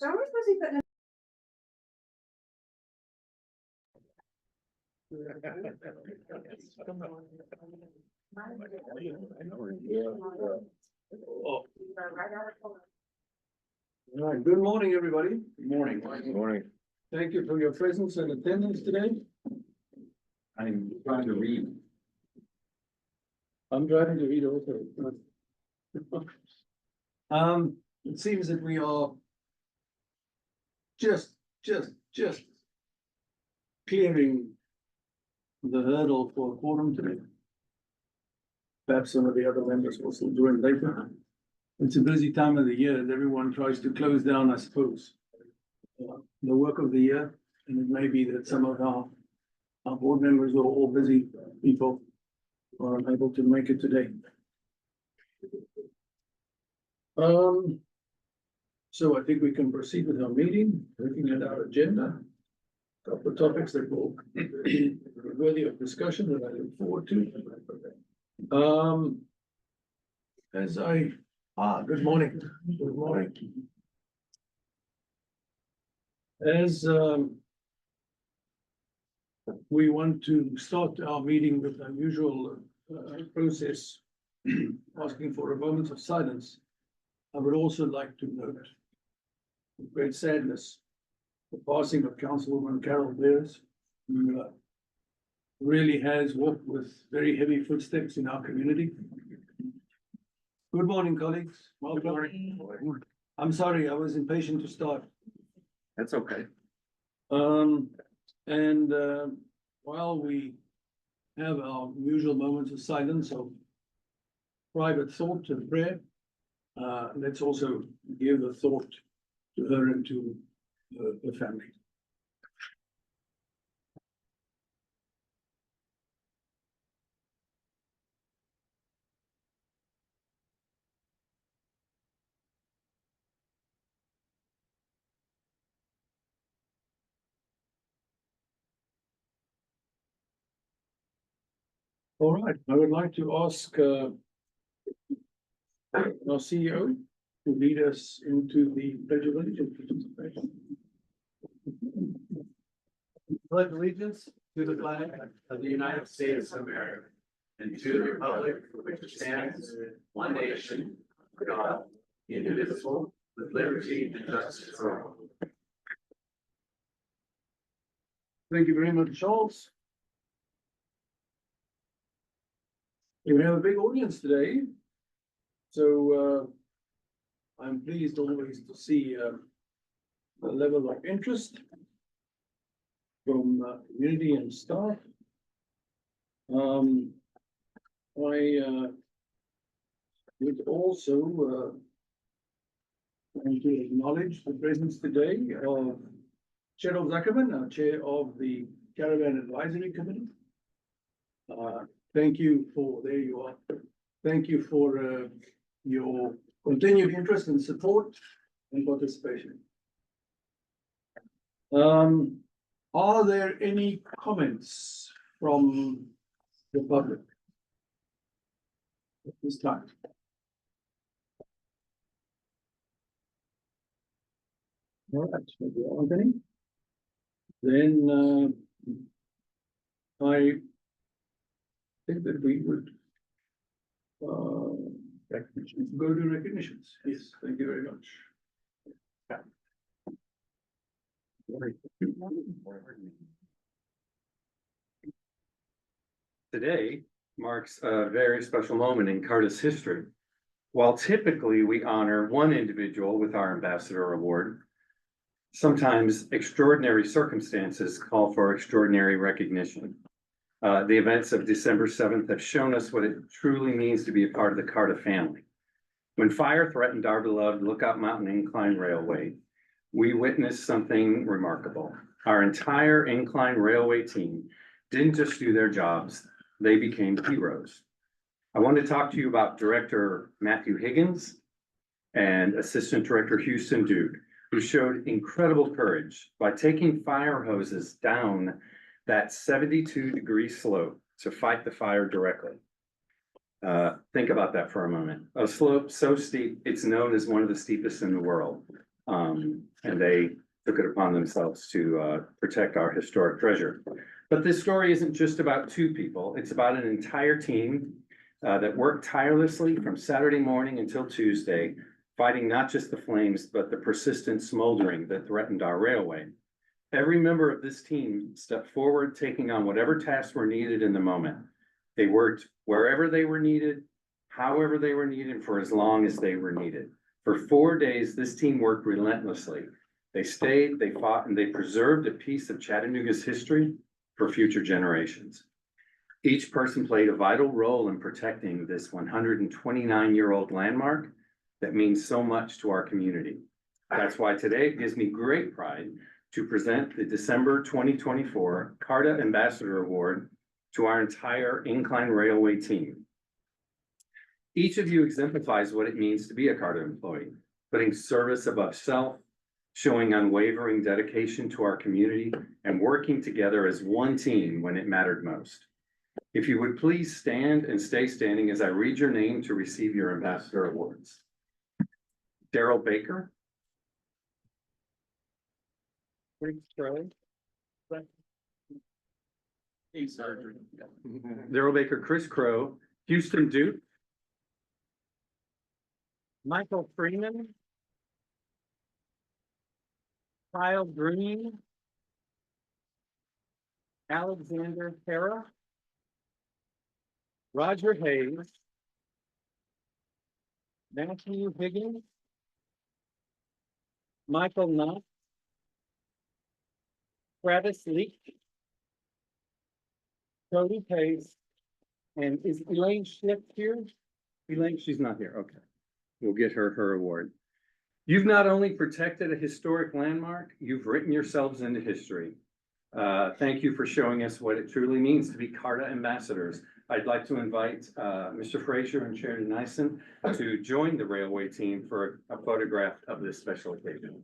So I was busy putting. All right, good morning, everybody. Good morning. Good morning. Thank you for your presence and attendance today. I'm trying to read. I'm driving to read also. It seems that we are just clearing the hurdle for quorum today. Perhaps some of the other members will still join later. It's a busy time of the year as everyone tries to close down, I suppose, the work of the year. And it may be that some of our board members are all busy people are unable to make it today. So I think we can proceed with our meeting, looking at our agenda. Couple of topics that will be worthy of discussion that I look forward to. Good morning. Good morning. As we want to start our meeting with our usual process, asking for a moment of silence, I would also like to note with great sadness the passing of Councilwoman Carol Beers, who really has walked with very heavy footsteps in our community. Good morning, colleagues. Welcome. I'm sorry, I was impatient to start. That's okay. While we have our usual moments of silence of private thought and prayer, let's also give a thought to her and to the family. All right, I would like to ask our CEO to lead us into the Pledge of Allegiance. Pledge allegiance to the flag of the United States of America and to the republic for which it stands, one nation, under God, indivisible, with liberty and justice for all. Thank you very much, Charles. We have a big audience today, so I'm pleased always to see a level of interest from community and staff. I would also want to acknowledge the presence today of Cheryl Zuckerman, our chair of the Caravan Advisory Committee. Thank you for, there you are. Thank you for your continued interest and support and participation. Are there any comments from the public at this time? All right, maybe Anthony. Then I think that we would go to recognitions. Yes, thank you very much. Today marks a very special moment in Carta's history. While typically we honor one individual with our Ambassador Award, sometimes extraordinary circumstances call for extraordinary recognition. The events of December 7th have shown us what it truly means to be a part of the Carta family. When fire threatened our beloved Lookout Mountain Incline Railway, we witnessed something remarkable. Our entire Incline Railway team didn't just do their jobs, they became heroes. I want to talk to you about Director Matthew Higgins and Assistant Director Houston Dude, who showed incredible courage by taking fire hoses down that 72-degree slope to fight the fire directly. Think about that for a moment. A slope so steep, it's known as one of the steepest in the world. And they took it upon themselves to protect our historic treasure. But this story isn't just about two people, it's about an entire team that worked tirelessly from Saturday morning until Tuesday, fighting not just the flames, but the persistent smoldering that threatened our railway. Every member of this team stepped forward, taking on whatever tasks were needed in the moment. They worked wherever they were needed, however they were needed, for as long as they were needed. For 4 days, this team worked relentlessly. They stayed, they fought, and they preserved a piece of Chattanooga's history for future generations. Each person played a vital role in protecting this 129-year-old landmark that means so much to our community. That's why today it gives me great pride to present the December 2024 CARTA Ambassador Award to our entire Incline Railway team. Each of you exemplifies what it means to be a CARTA employee, putting service above self, showing unwavering dedication to our community, and working together as one team when it mattered most. If you would please stand and stay standing as I read your name to receive your Ambassador Awards. Daryl Baker. Daryl Baker, Chris Crow, Houston Duke. Michael Freeman. Kyle Green. Alexander Hera. Roger Hayes. Matthew Higgins. Michael Knott. Travis Leak. Cody Pace. And is Elaine Schlick here? Elaine, she's not here. Okay. We'll get her award. You've not only protected a historic landmark, you've written yourselves into history. Thank you for showing us what it truly means to be CARTA ambassadors. I'd like to invite Mr. Frazier and Chair Nyson to join the railway team for a photograph of this special occasion.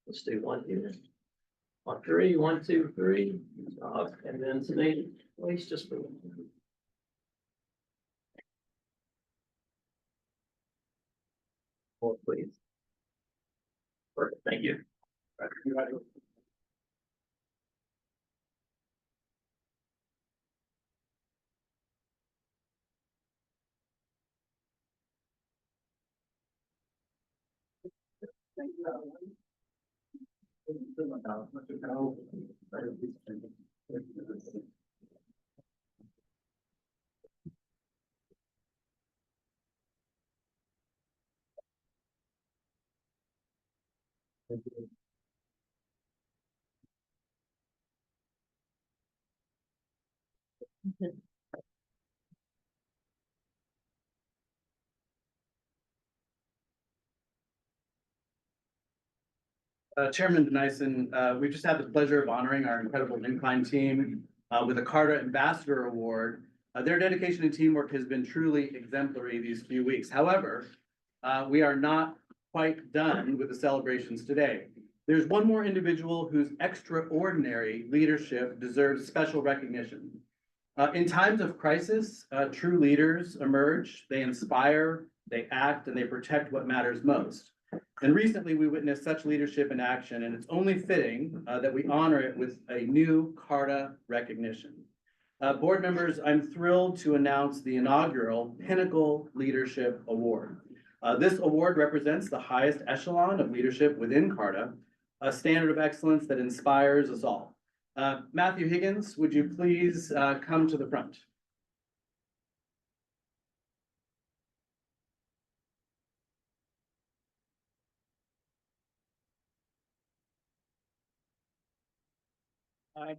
Let's do one here. On three, 1, 2, 3, and then today, place just for. Hold, please. Perfect, thank you. Chairman Nyson, we've just had the pleasure of honoring our incredible Incline team with a CARTA Ambassador Award. Their dedication and teamwork has been truly exemplary these few weeks. However, we are not quite done with the celebrations today. There's one more individual whose extraordinary leadership deserves special recognition. In times of crisis, true leaders emerge, they inspire, they act, and they protect what matters most. And recently we witnessed such leadership in action, and it's only fitting that we honor it with a new CARTA recognition. Board members, I'm thrilled to announce the inaugural Pinnacle Leadership Award. This award represents the highest echelon of leadership within CARTA, a standard of excellence that inspires us all. Matthew Higgins, would you please come to the front?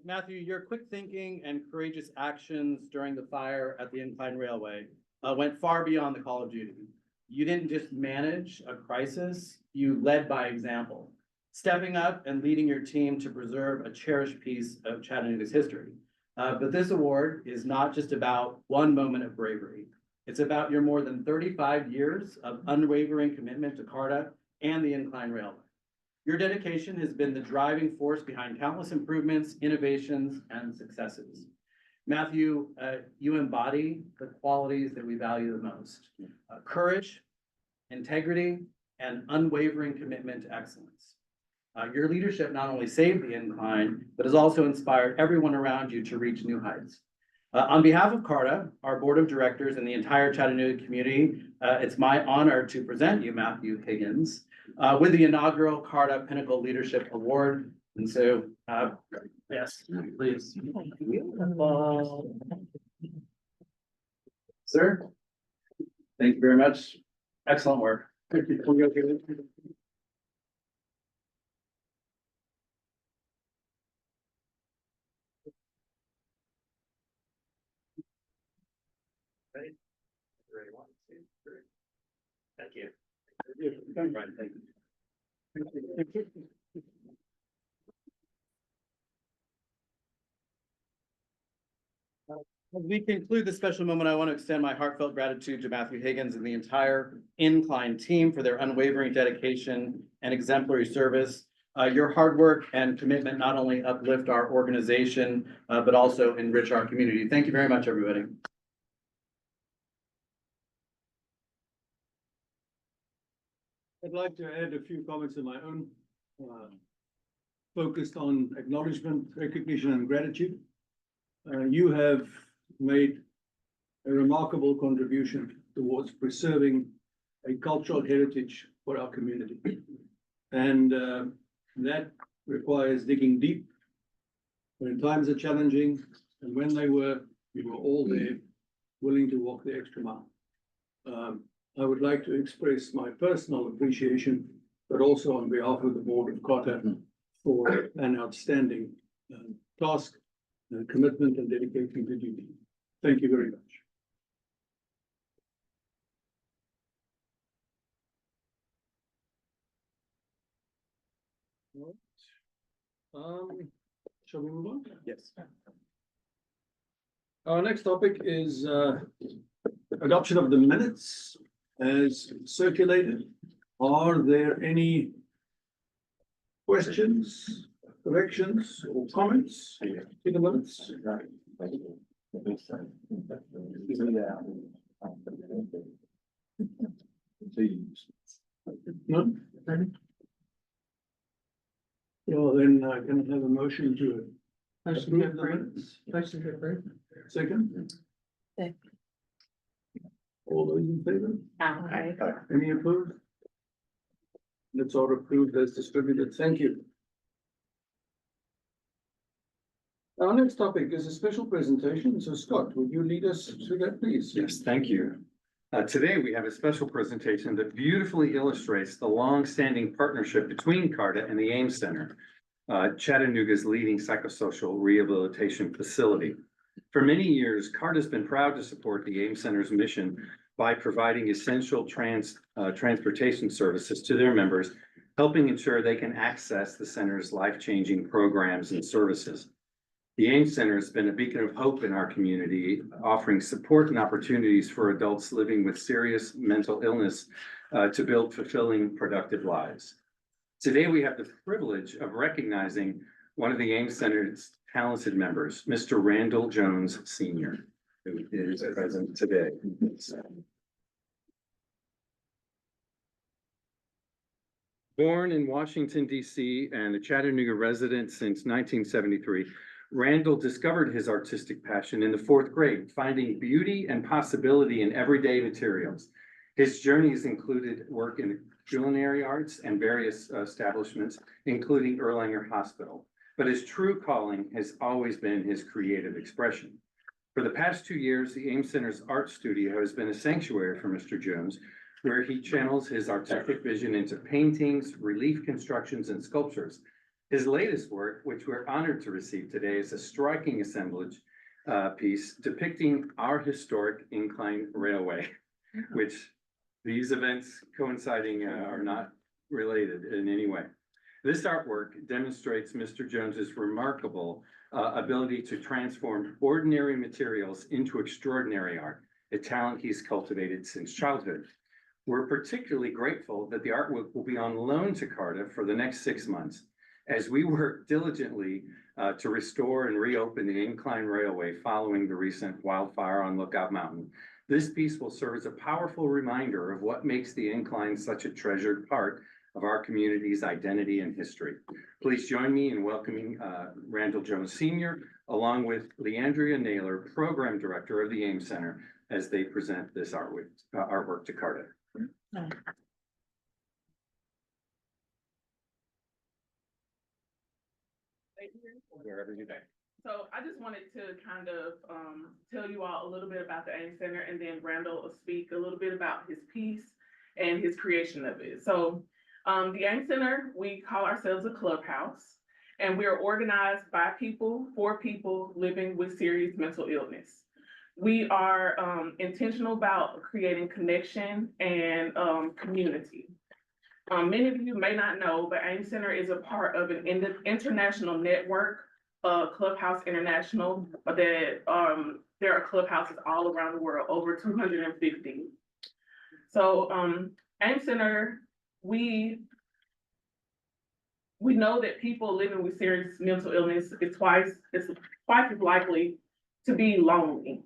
Matthew, your quick thinking and courageous actions during the fire at the Incline Railway went far beyond the call of duty. You didn't just manage a crisis, you led by example, stepping up and leading your team to preserve a cherished piece of Chattanooga's history. But this award is not just about one moment of bravery. It's about your more than 35 years of unwavering commitment to CARTA and the Incline Railway. Your dedication has been the driving force behind countless improvements, innovations, and successes. Matthew, you embody the qualities that we value the most: courage, integrity, and unwavering commitment to excellence. Your leadership not only saved the Incline, but has also inspired everyone around you to reach new heights. On behalf of CARTA, our board of directors, and the entire Chattanooga community, it's my honor to present you Matthew Higgins with the inaugural CARTA Pinnacle Leadership Award. And so, yes, please. Sir, thank you very much. Excellent work. Thank you. Congratulations. Ready, 1, 2, 3. Thank you. Right, thank you. As we conclude this special moment, I want to extend my heartfelt gratitude to Matthew Higgins and the entire Incline team for their unwavering dedication and exemplary service. Your hard work and commitment not only uplift our organization, but also enrich our community. Thank you very much, everybody. I'd like to add a few comments of my own, focused on acknowledgement, recognition, and gratitude. You have made a remarkable contribution towards preserving a cultural heritage for our community. And that requires digging deep when times are challenging, and when they were, you were all there, willing to walk the extra mile. I would like to express my personal appreciation, but also on behalf of the board of CARTA for an outstanding task, commitment, and dedication to duty. Thank you very much. Shall we move on? Yes. Our next topic is adoption of the minutes as circulated. Are there any questions, corrections, or comments to the minutes? None? Well, then I can have a motion to approve the minutes. Motion to approve. Second? Second. All those in favor? Aye. Any opposed? That's all approved as distributed. Thank you. Our next topic is a special presentation. So Scott, would you lead us through that, please? Yes, thank you. Today, we have a special presentation that beautifully illustrates the long-standing partnership between CARTA and the Ames Center, Chattanooga's leading psychosocial rehabilitation facility. For many years, CARTA has been proud to support the Ames Center's mission by providing essential transportation services to their members, helping ensure they can access the center's life-changing programs and services. The Ames Center has been a beacon of hope in our community, offering support and opportunities for adults living with serious mental illness to build fulfilling, productive lives. Today, we have the privilege of recognizing one of the Ames Center's talented members, Mr. Randall Jones Sr., who is present today. Born in Washington, D.C. and a Chattanooga resident since 1973, Randall discovered his artistic passion in the 4th grade, finding beauty and possibility in everyday materials. His journey has included work in culinary arts and various establishments, including Erlanger Hospital. But his true calling has always been his creative expression. For the past 2 years, the Ames Center's art studio has been a sanctuary for Mr. Jones, where he channels his artistic vision into paintings, relief constructions, and sculptures. His latest work, which we're honored to receive today, is a striking assemblage piece depicting our historic Incline Railway, which these events coinciding are not related in any way. This artwork demonstrates Mr. Jones's remarkable ability to transform ordinary materials into extraordinary art, a talent he's cultivated since childhood. We're particularly grateful that the artwork will be on loan to Cardiff for the next 6 months as we work diligently to restore and reopen the Incline Railway following the recent wildfire on Lookout Mountain. This piece will serve as a powerful reminder of what makes the Incline such a treasured part of our community's identity and history. Please join me in welcoming Randall Jones Sr., along with Leandria Naylor, Program Director of the Ames Center, as they present this artwork to Cardiff. Wherever you like. So I just wanted to kind of tell you all a little bit about the Ames Center, and then Randall will speak a little bit about his piece and his creation of it. So the Ames Center, we call ourselves a clubhouse, and we are organized by people, for people living with serious mental illness. We are intentional about creating connection and community. Many of you may not know, but Ames Center is a part of an international network, Clubhouse International, that there are clubhouses all around the world, over 250. So Ames Center, we know that people living with serious mental illness is twice as likely to be lonely.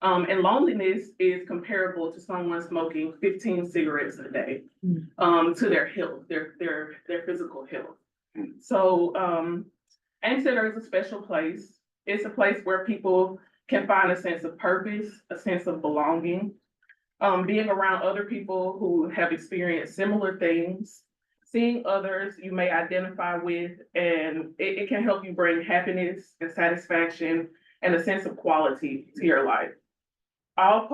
And loneliness is comparable to someone smoking 15 cigarettes a day, to their health, their physical health. So, Ames Center is a special place. It's a place where people can find a sense of purpose, a sense of belonging, being around other people who have experienced similar things, seeing others you may identify with, and it can help you bring happiness and satisfaction and a sense of quality to your life. All a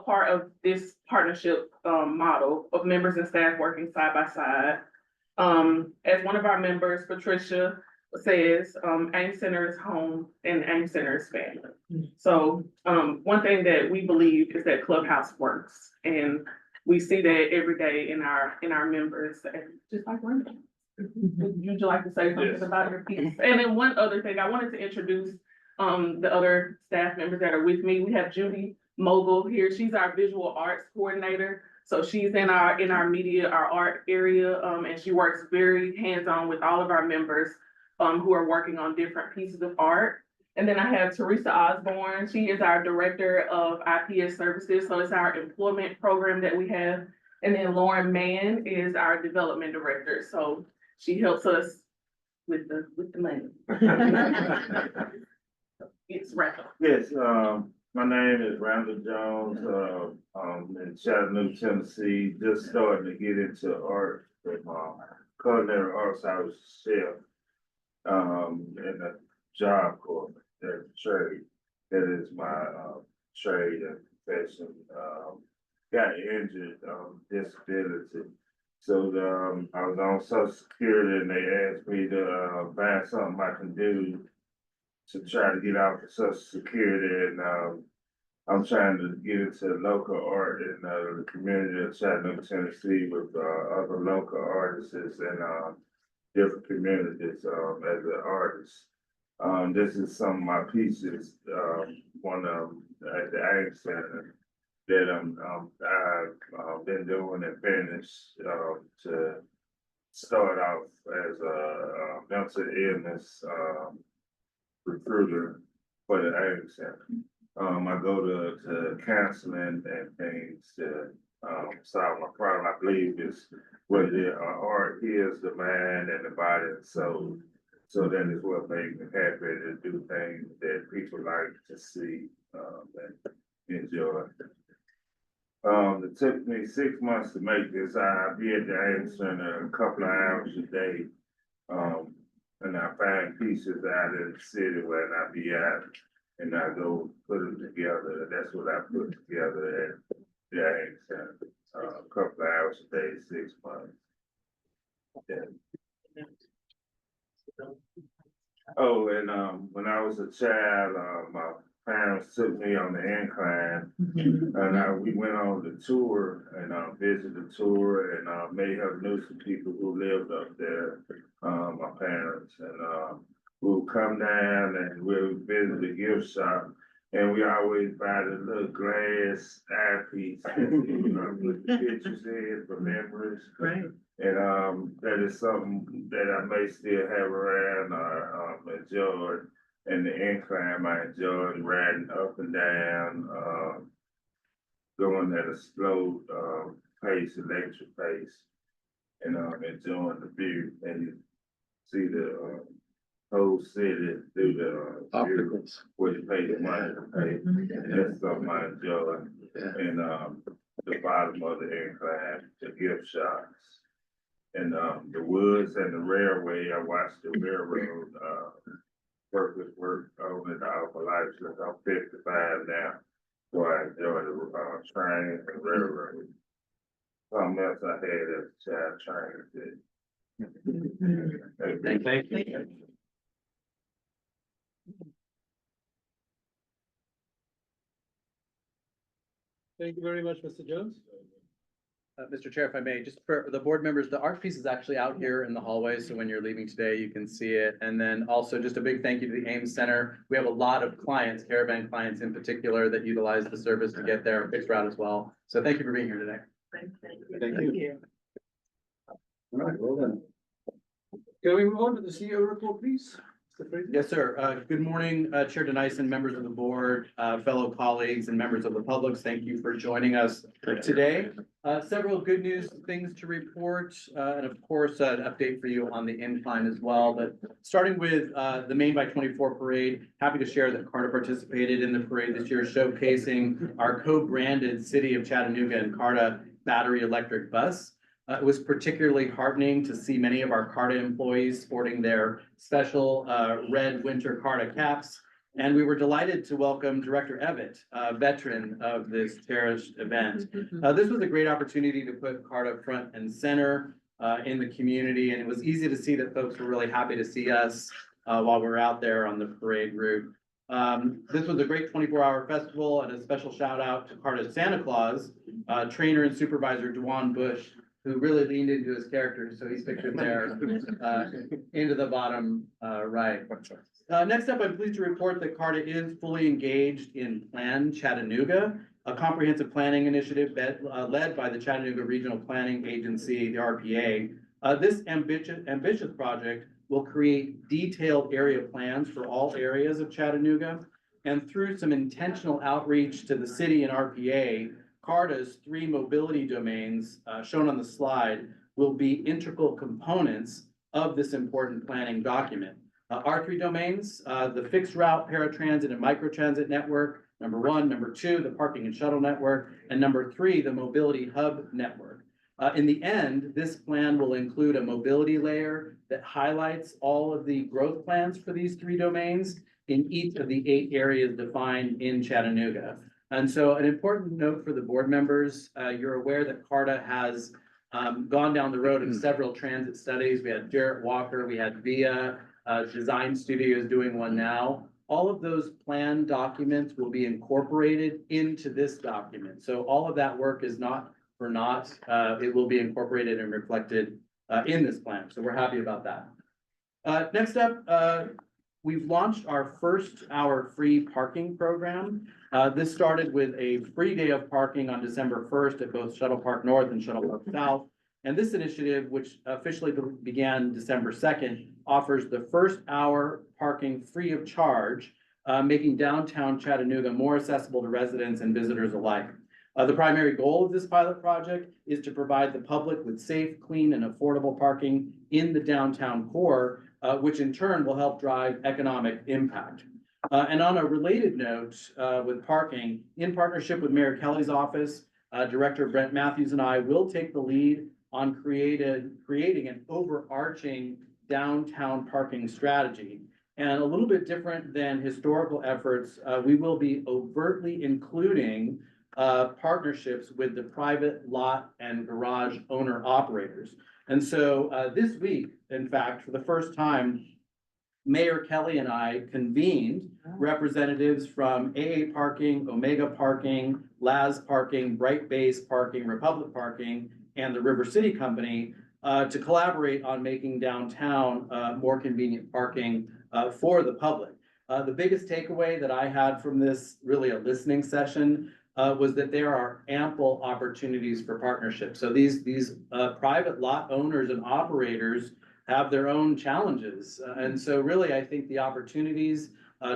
part of this partnership model of members and staff working side by side. As one of our members, Patricia, says, Ames Center is home and Ames Center is family. So one thing that we believe is that Clubhouse works, and we see that every day in our members, and just like Randall. Would you like to say something about your piece? And then one other thing, I wanted to introduce the other staff members that are with me. We have Judy Mogul here. She's our visual arts coordinator. So she's in our media, our art area, and she works very hands-on with all of our members who are working on different pieces of art. And then I have Teresa Osborne. She is our director of IPS services. So it's our employment program that we have. And then Lauren Mann is our development director. So she helps us with the money. It's Randall. Yes, my name is Randall Jones, in Chattanooga, Tennessee, just starting to get into art with my culinary arts. I was a chef, in a job corps, that trade. That is my, trade and profession. Got injured, disability. So, I was on Social Security and they asked me to, find something I can do to try to get out of Social Security, and I'm trying to get into local art in the community of Chattanooga, Tennessee, with other local artists and different communities as an artist. This is some of my pieces, one of them at the Ames Center that I've been doing and finished to start off as a mental illness recruiter for the Ames Center. I go to counseling and things to solve my problem. I believe is what the art is, the mind and the body and soul. So that is what makes me happy to do things that people like to see and enjoy. It took me 6 months to make this. I'll be at the Ames Center a couple of hours a day. And I find pieces out in the city where I be at, and I go put them together. That's what I put together at the Ames Center. A couple of hours a day, 6 months. Yeah. Oh, and when I was a child, my parents took me on the incline. And we went on the tour and visited the tour and may have knew some people who lived up there, my parents. And we would come down and we would visit the gift shop. And we always buy the little glass eyepiece, you know, put the pictures in for memories. Right. And that is something that I may still have around or enjoyed. And the incline, I enjoyed riding up and down, going at a slow pace, electric pace. And enjoying the view and you see the whole city through the view, where you pay the money to pay. And that's something I enjoy. And the bottom of the incline, the gift shops. And the woods and the railway, I watched the railroad work on it all my life since I'm 55 now. So I enjoy the train and railroad. Something else I had as a child train. Thank you. Thank you very much, Mr. Jones. Mr. Chair, if I may, just for the board members, the art piece is actually out here in the hallway, so when you're leaving today, you can see it. And then also just a big thank you to the Ames Center. We have a lot of clients, caravan clients in particular, that utilize the service to get their fixed route as well. So thank you for being here today. Thank you. All right, well done. Can we move on to the CEO report, please? Mr. Fraser? Yes, sir. Good morning, Chair Denison, members of the board, fellow colleagues and members of the public. Thank you for joining us today. Several good news things to report, and of course, an update for you on the incline as well. But starting with the Main by 24 parade, happy to share that CARTA participated in the parade this year, showcasing our co-branded City of Chattanooga and CARTA battery electric bus. It was particularly heartening to see many of our CARTA employees sporting their special red winter CARTA caps. And we were delighted to welcome Director Evett, a veteran of this cherished event. This was a great opportunity to put CARTA front and center in the community. And it was easy to see that folks were really happy to see us while we were out there on the parade route. This was a great 24-hour festival, and a special shout out to CARTA Santa Claus, trainer and supervisor Dwan Bush, who really leaned into his character, so he's pictured there into the bottom right. Next up, I'm pleased to report that CARTA is fully engaged in Plan Chattanooga, a comprehensive planning initiative led by the Chattanooga Regional Planning Agency, the RPA. This ambitious project will create detailed area plans for all areas of Chattanooga. And through some intentional outreach to the city and RPA, CARTA's 3 mobility domains shown on the slide will be integral components of this important planning document. Our 3 domains, the fixed route, paratransit, and microtransit network, number 1, number 2, the parking and shuttle network, and number 3, the mobility hub network. In the end, this plan will include a mobility layer that highlights all of the growth plans for these 3 domains in each of the 8 areas defined in Chattanooga. And so an important note for the board members, you're aware that CARTA has gone down the road of several transit studies. We had Jarrett Walker, we had VIA, Design Studios doing one now. All of those plan documents will be incorporated into this document. So all of that work is not for naught. It will be incorporated and reflected in this plan. So we're happy about that. Next up, we've launched our first hour free parking program. This started with a free day of parking on December 1st at both Shuttle Park North and Shuttle Park South. And this initiative, which officially began December 2nd, offers the first hour parking free of charge, making downtown Chattanooga more accessible to residents and visitors alike. The primary goal of this pilot project is to provide the public with safe, clean, and affordable parking in the downtown core, which in turn will help drive economic impact. And on a related note, with parking, in partnership with Mayor Kelly's office, Director Brent Matthews and I will take the lead on creating an overarching downtown parking strategy. And a little bit different than historical efforts, we will be overtly including partnerships with the private lot and garage owner operators. And so this week, in fact, for the first time, Mayor Kelly and I convened representatives from AA Parking, Omega Parking, Laz Parking, Bright Base Parking, Republic Parking, and the River City Company to collaborate on making downtown more convenient parking for the public. The biggest takeaway that I had from this, really a listening session, was that there are ample opportunities for partnership. So these private lot owners and operators have their own challenges. And so really, I think the opportunities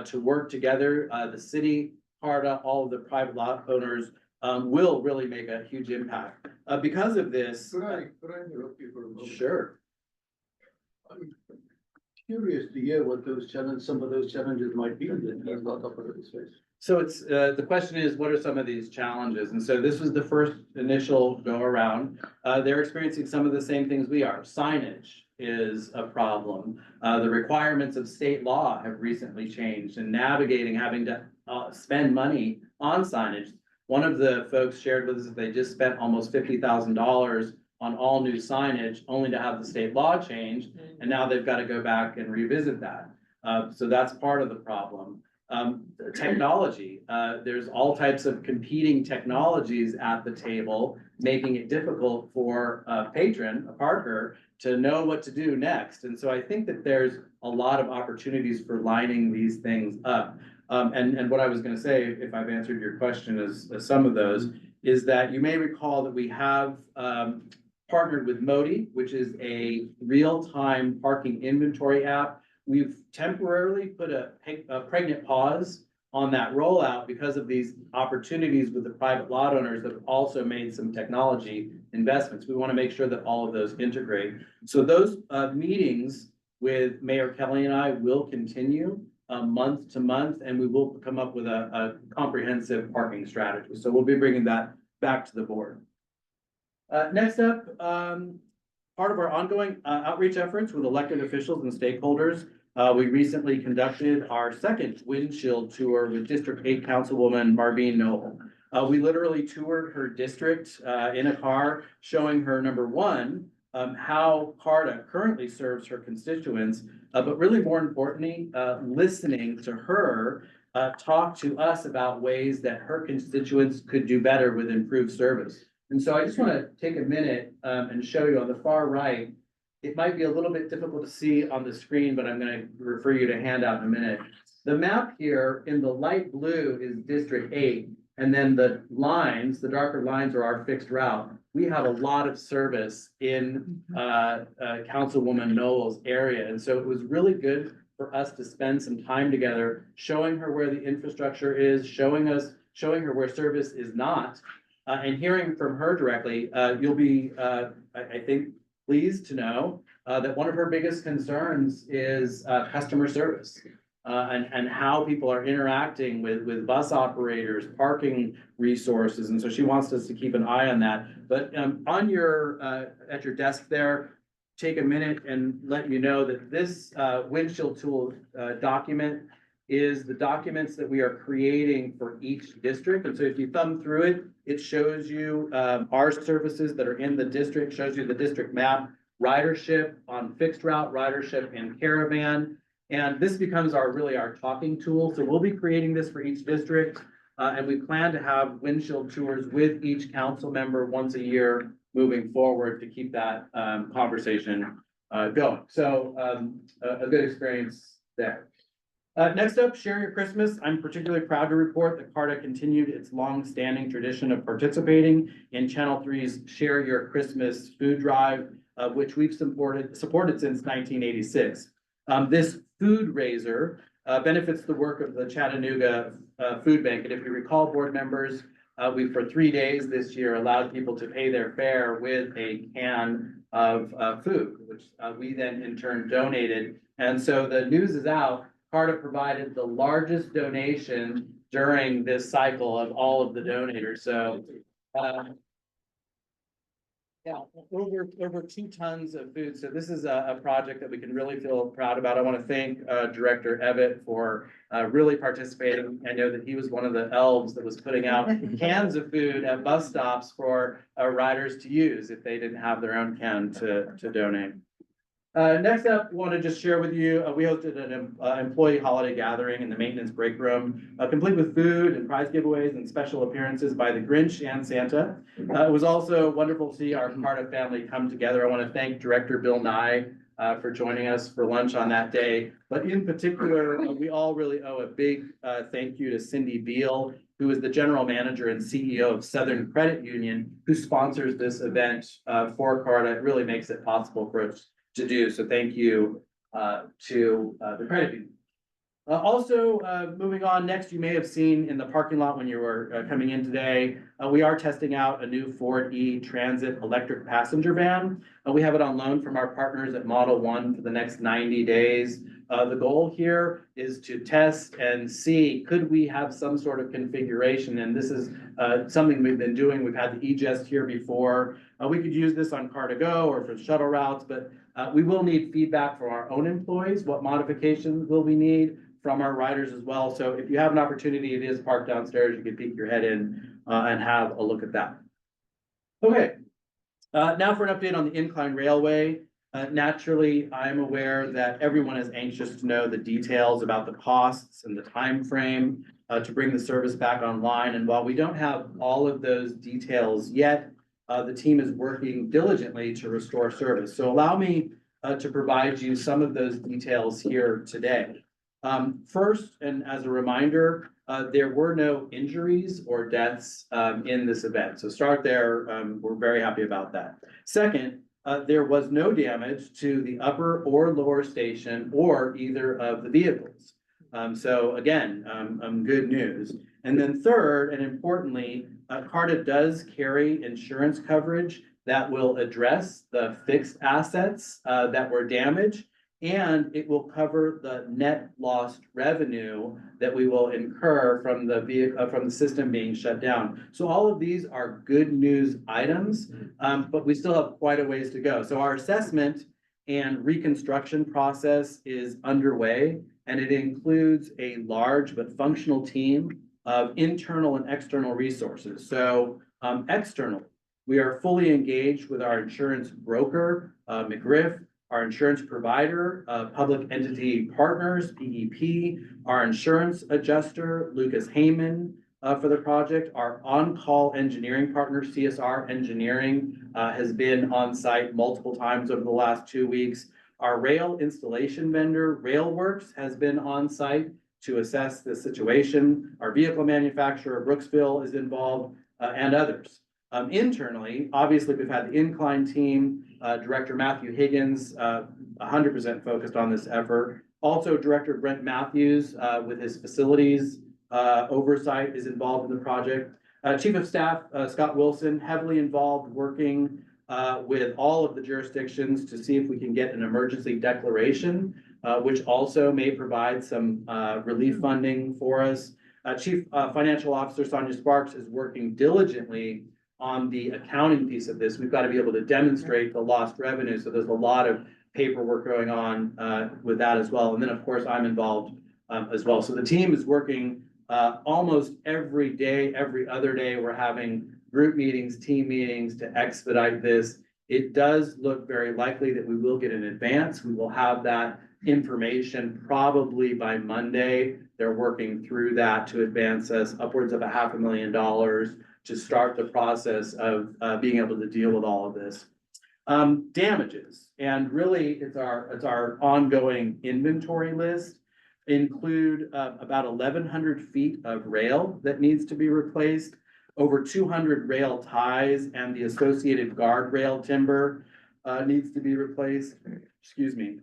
to work together, the city, CARTA, all of the private lot owners will really make a huge impact. Because of this. Could I interrupt you for a moment? Sure. I'm curious to hear what those challenges, some of those challenges might be that he's not up in this space. So it's, the question is, what are some of these challenges? And so this was the first initial go around. They're experiencing some of the same things we are. Signage is a problem. The requirements of state law have recently changed, and navigating, having to spend money on signage. One of the folks shared with us that they just spent almost $50,000 on all new signage, only to have the state law change, and now they've got to go back and revisit that. So that's part of the problem. Technology, there's all types of competing technologies at the table, making it difficult for a patron, a parker, to know what to do next. And so I think that there's a lot of opportunities for lining these things up. And what I was gonna say, if I've answered your question, as some of those, is that you may recall that we have partnered with Modi, which is a real-time parking inventory app. We've temporarily put a pregnant pause on that rollout because of these opportunities with the private lot owners that have also made some technology investments. We want to make sure that all of those integrate. So those meetings with Mayor Kelly and I will continue month to month, and we will come up with a comprehensive parking strategy. So we'll be bringing that back to the board. Next up, part of our ongoing outreach efforts with elected officials and stakeholders. We recently conducted our second windshield tour with District 8 Councilwoman Marvine Noel. We literally toured her district in a car, showing her, number one, how CARTA currently serves her constituents, but really more importantly, listening to her talk to us about ways that her constituents could do better with improved service. And so I just want to take a minute and show you on the far right. It might be a little bit difficult to see on the screen, but I'm going to refer you to handout in a minute. The map here in the light blue is District 8, and then the lines, the darker lines, are our fixed route. We have a lot of service in Councilwoman Noel's area, and so it was really good for us to spend some time together, showing her where the infrastructure is, showing her where service is not, and hearing from her directly. You'll be, I think, pleased to know that one of her biggest concerns is customer service and how people are interacting with bus operators, parking resources. And so she wants us to keep an eye on that. But on your at your desk there, take a minute and let you know that this windshield tool document is the documents that we are creating for each district. And so if you thumb through it, it shows you our services that are in the district, shows you the district map, ridership on fixed route, ridership in caravan. And this becomes really our talking tool. So we'll be creating this for each district. And we plan to have windshield tours with each council member once a year moving forward to keep that conversation going. So a good experience there. Next up, Share Your Christmas. I'm particularly proud to report that CARTA continued its long-standing tradition of participating in Channel 3's Share Your Christmas food drive, which we've supported since 1986. This food raiser benefits the work of the Chattanooga Food Bank. And if you recall, board members, we, for 3 days this year, allowed people to pay their fare with a can of food, which we then in turn donated. And so the news is out. CARTA provided the largest donation during this cycle of all of the donators. So, yeah, over 2 tons of food. So this is a project that we can really feel proud about. I want to thank Director Evitt for really participating. I know that he was one of the elves that was putting out cans of food at bus stops for riders to use if they didn't have their own can to donate. Next up, want to just share with you, we hosted an employee holiday gathering in the maintenance break room, complete with food and prize giveaways and special appearances by the Grinch and Santa. It was also wonderful to see our Cardiff family come together. I want to thank Director Bill Nye for joining us for lunch on that day. But in particular, we all really owe a big thank you to Cindy Beal, who is the general manager and CEO of Southern Credit Union, who sponsors this event for Cardiff. It really makes it possible for us to do. So thank you to the credit union. Also, moving on, next, you may have seen in the parking lot when you were coming in today, we are testing out a new Ford E-Transit electric passenger van. We have it on loan from our partners at Model 1 for the next 90 days. The goal here is to test and see, could we have some sort of configuration? And this is something we've been doing. We've had the E-Jest here before. We could use this on Car2Go or for shuttle routes, but we will need feedback from our own employees. What modifications will we need from our riders as well? So if you have an opportunity, it is parked downstairs. You can peek your head in and have a look at that. Okay, now for an update on the Incline Railway. Naturally, I'm aware that everyone is anxious to know the details about the costs and the time frame to bring the service back online. And while we don't have all of those details yet, the team is working diligently to restore service. So allow me to provide you some of those details here today. First, and as a reminder, there were no injuries or deaths in this event. So start there. We're very happy about that. Second, there was no damage to the upper or lower station or either of the vehicles. So again, good news. And then third, and importantly, Cardiff does carry insurance coverage that will address the fixed assets that were damaged, and it will cover the net lost revenue that we will incur from the vehicle, from the system being shut down. So all of these are good news items, but we still have quite a ways to go. So our assessment and reconstruction process is underway, and it includes a large but functional team of internal and external resources. So external, we are fully engaged with our insurance broker, McGriff, our insurance provider, Public Entity Partners, PEP, our insurance adjuster, Lucas Heyman, for the project. Our on-call engineering partner, CSR Engineering, has been on site multiple times over the last 2 weeks. Our rail installation vendor, Railworks, has been on site to assess the situation. Our vehicle manufacturer, Brooksville, is involved, and others. Internally, obviously, we've had the Incline team, Director Matthew Higgins, 100% focused on this effort. Also, Director Brent Matthews, with his facilities oversight, is involved in the project. Chief of Staff, Scott Wilson, heavily involved working with all of the jurisdictions to see if we can get an emergency declaration, which also may provide some relief funding for us. Chief Financial Officer Sonia Sparks is working diligently on the accounting piece of this. We've got to be able to demonstrate the lost revenue. So there's a lot of paperwork going on with that as well. And then, of course, I'm involved as well. So the team is working almost every day, every other day. We're having group meetings, team meetings to expedite this. It does look very likely that we will get an advance. We will have that information probably by Monday. They're working through that to advance us upwards of $500,000 to start the process of being able to deal with all of this. Damages, and really it's our ongoing inventory list, include about 1,100 feet of rail that needs to be replaced, over 200 rail ties, and the associated guardrail timber needs to be replaced. Excuse me.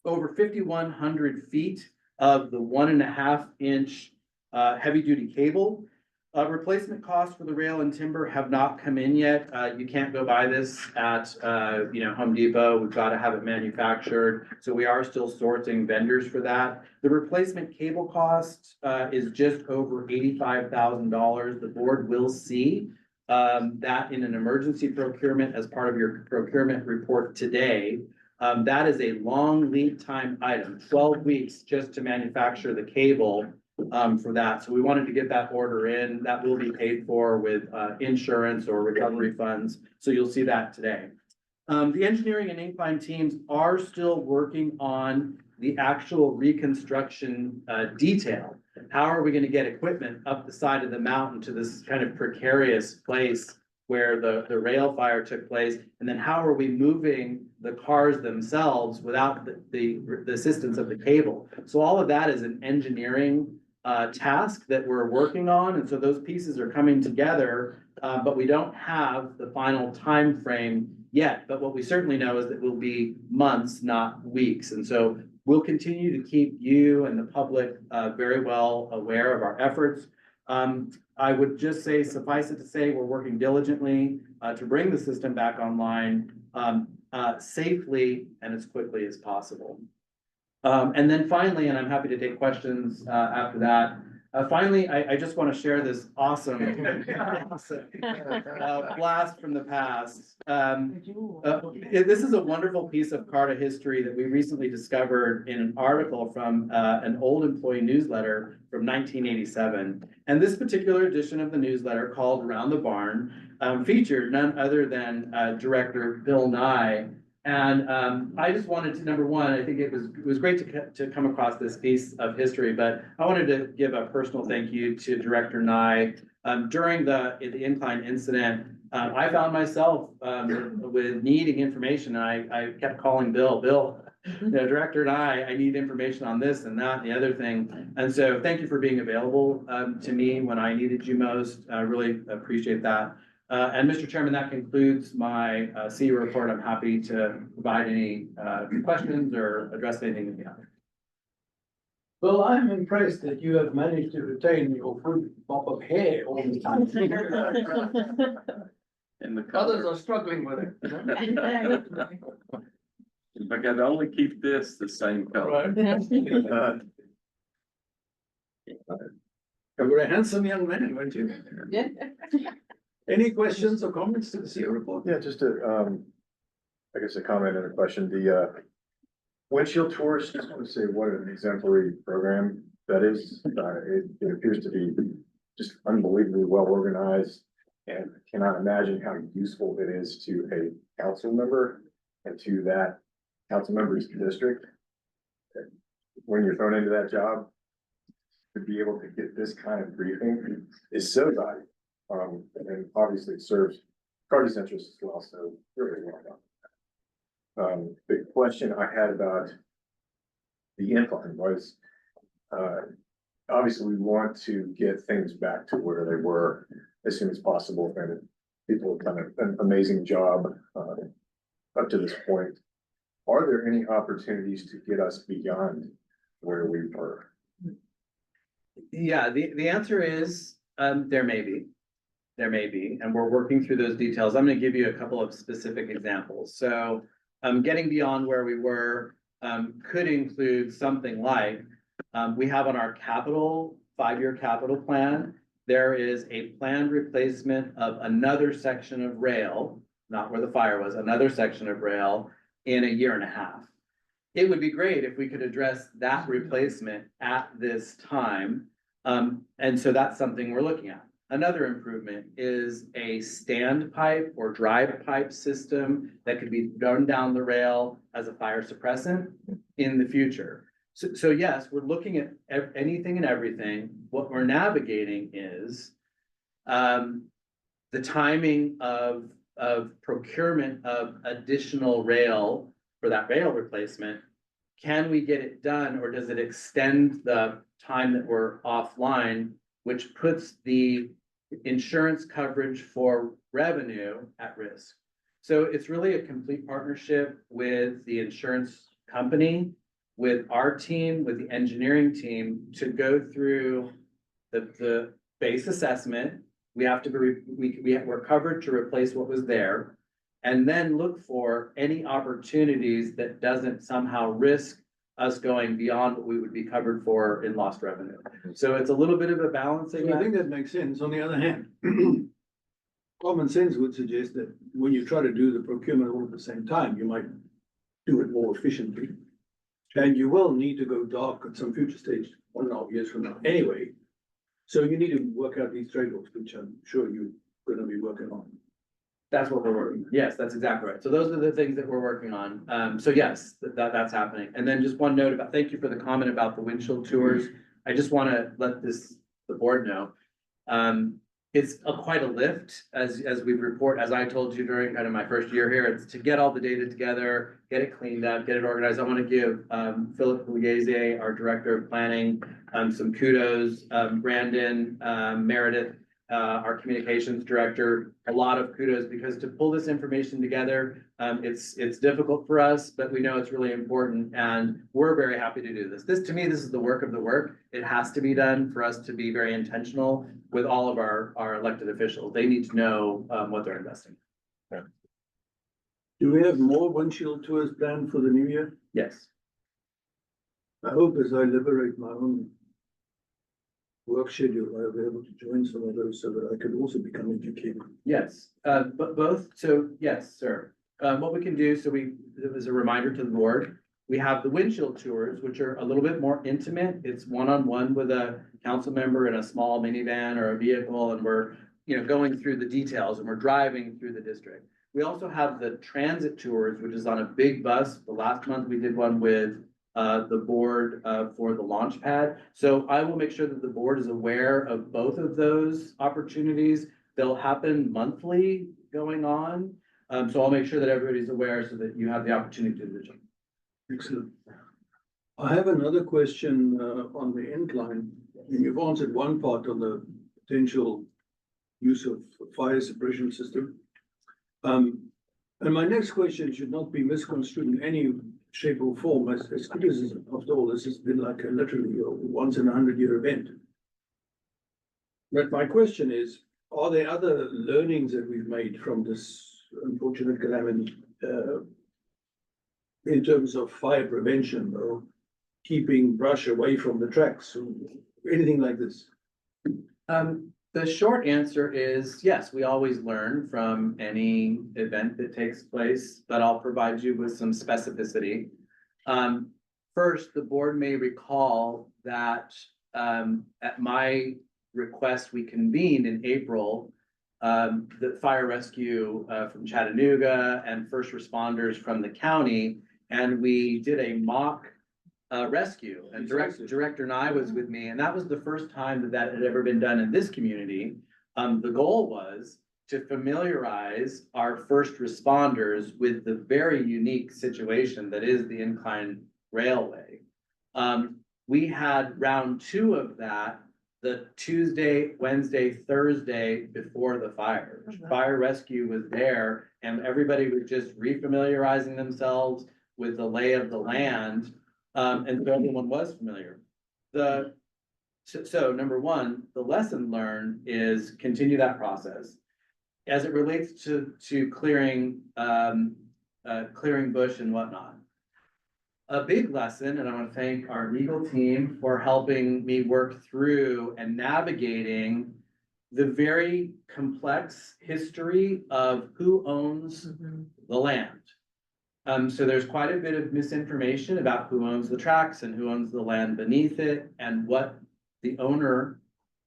Over 5,100 feet of the 1.5 inch heavy duty cable. Replacement costs for the rail and timber have not come in yet. You can't go buy this at Home Depot. We've got to have it manufactured. So we are still sourcing vendors for that. The replacement cable cost is just over $85,000. The board will see that in an emergency procurement as part of your procurement report today. That is a long lead time item, 12 weeks just to manufacture the cable for that. So we wanted to get that order in. That will be paid for with insurance or recovery funds. So you'll see that today. The engineering and incline teams are still working on the actual reconstruction detail. How are we gonna get equipment up the side of the mountain to this kind of precarious place where the rail fire took place? And then how are we moving the cars themselves without the assistance of the cable? So all of that is an engineering task that we're working on, and so those pieces are coming together, but we don't have the final time frame yet. But what we certainly know is that it will be months, not weeks, and so we'll continue to keep you and the public very well aware of our efforts. I would just say, suffice it to say, we're working diligently to bring the system back online safely and as quickly as possible. And then finally, and I'm happy to take questions after that. Finally, I just want to share this awesome blast from the past. This is a wonderful piece of Carta history that we recently discovered in an article from an old employee newsletter from 1987. And this particular edition of the newsletter, called Around the Barn, featured none other than Director Bill Nye. And I just wanted to, number one, I think it was great to come across this piece of history, but I wanted to give a personal thank you to Director Nye. During the incline incident, I found myself with needing information, and I kept calling Bill, you know, Director Nye, I need information on this and that and the other thing. And so thank you for being available to me when I needed you most. I really appreciate that. And Mr. Chairman, that concludes my CEO report. I'm happy to provide any questions or address anything in the other. Well, I'm impressed that you have managed to retain your full mop of hair all the time. And the Others color. are struggling with it. If I could only keep this the same color. Right. You were a handsome young man, weren't you? Any questions or comments to the CEO report? Yeah, just a, I guess a comment and a question. The windshield tours, just want to say what an exemplary program that is. It appears to be just unbelievably well organized, and cannot imagine how useful it is to a council member and to that council member's district. When you're thrown into that job, to be able to get this kind of briefing is so valuable. And obviously it serves Carty's interests as well, so very well done. The question I had about the incline was, obviously we want to get things back to where they were as soon as possible, and people have done an amazing job up to this point. Are there any opportunities to get us beyond where we were? Yeah, the answer is, there may be. There may be, and we're working through those details. I'm gonna give you a couple of specific examples. So, getting beyond where we were, could include something like, we have on our capital, 5-year capital plan, there is a planned replacement of another section of rail, not where the fire was, another section of rail in 1.5 years. It would be great if we could address that replacement at this time. And so that's something we're looking at. Another improvement is a stand pipe or drive pipe system that could be run down the rail as a fire suppressant in the future. So yes, we're looking at anything and everything. What we're navigating is the timing of procurement of additional rail for that rail replacement. Can we get it done, or does it extend the time that we're offline, which puts the insurance coverage for revenue at risk? So it's really a complete partnership with the insurance company, with our team, with the engineering team, to go through the base assessment. We have to we're covered to replace what was there, and then look for any opportunities that doesn't somehow risk us going beyond what we would be covered for in lost revenue. So it's a little bit of a balancing I act. think that makes sense. On the other hand, common sense would suggest that when you try to do the procurement all at the same time, you might do it more efficiently. And you will need to go dark at some future stage, 1.5 years from now anyway. So you need to work out these trade-offs, which I'm sure you're gonna be working on. That's what we're working, yes, that's exactly right. So those are the things that we're working on. So yes, that's happening. And then just one note about, thank you for the comment about the windshield tours. I just wanna let the board know. It's quite a lift, as I told you during kind of my first year here, it's to get all the data together, get it cleaned up, get it organized. I want to give Philip Pugliese, our Director of Planning, some kudos. Brandon, Meredith, our Communications Director, a lot of kudos, because to pull this information together, it's difficult for us, but we know it's really important, and we're very happy to do this. To me, this is the work of the work. It has to be done for us to be very intentional with all of our elected officials. They need to know what they're investing. Do we have more windshield tours planned for the new year? Yes. I hope as I liberate my own work schedule, I'll be able to join some of those so that I could also become educated. Yes, but both, so yes, sir. What we can do, as a reminder to the board, we have the windshield tours, which are a little bit more intimate. It's one-on-one with a council member in a small minivan or a vehicle, and we're, going through the details, and we're driving through the district. We also have the transit tours, which is on a big bus. The last month we did one with the board for the launch pad. So I will make sure that the board is aware of both of those opportunities. They'll happen monthly going on. So I'll make sure that everybody's aware so that you have the opportunity to do the job. Excellent. I have another question on the incline. You've answered one part on the potential use of fire suppression system. And my next question should not be misconstrued in any shape or form as criticism. After all, this has been like literally a once in 100-year event. But my question is, are there other learnings that we've made from this unfortunate calamity in terms of fire prevention or keeping brush away from the tracks or anything like this? The short answer is yes, we always learn from any event that takes place, but I'll provide you with some specificity. First, the board may recall that at my request, we convened in April the fire rescue from Chattanooga and first responders from the county, and we did a mock rescue, and Director Nye was with me, and that was the first time that had ever been done in this community. The goal was to familiarize our first responders with the very unique situation that is the incline railway. We had round 2 of that the Tuesday, Wednesday, Thursday before the fire. Fire rescue was there, and everybody was just refamiliarizing themselves with the lay of the land. And so everyone was familiar. So number one, the lesson learned is continue that process. As it relates to clearing bush and whatnot. A big lesson, and I want to thank our legal team for helping me work through and navigating the very complex history of who owns the land. So there's quite a bit of misinformation about who owns the tracks and who owns the land beneath it and what the owner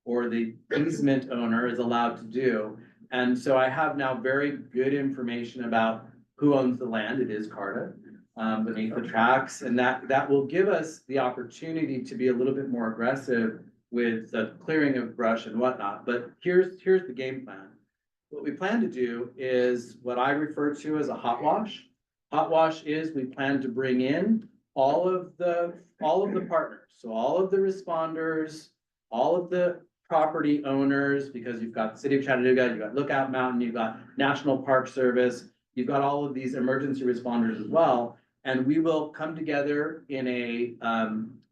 or the easement owner is allowed to do. And so I have now very good information about who owns the land. It is CARTA beneath the tracks, and that will give us the opportunity to be a little bit more aggressive with the clearing of brush and whatnot. But here's the game plan. What we plan to do is what I refer to as a hot wash. Hot wash is we plan to bring in all of the partners. So all of the responders, all of the property owners, because you've got the City of Chattanooga, you've got Lookout Mountain, you've got National Park Service, you've got all of these emergency responders as well. And we will come together in a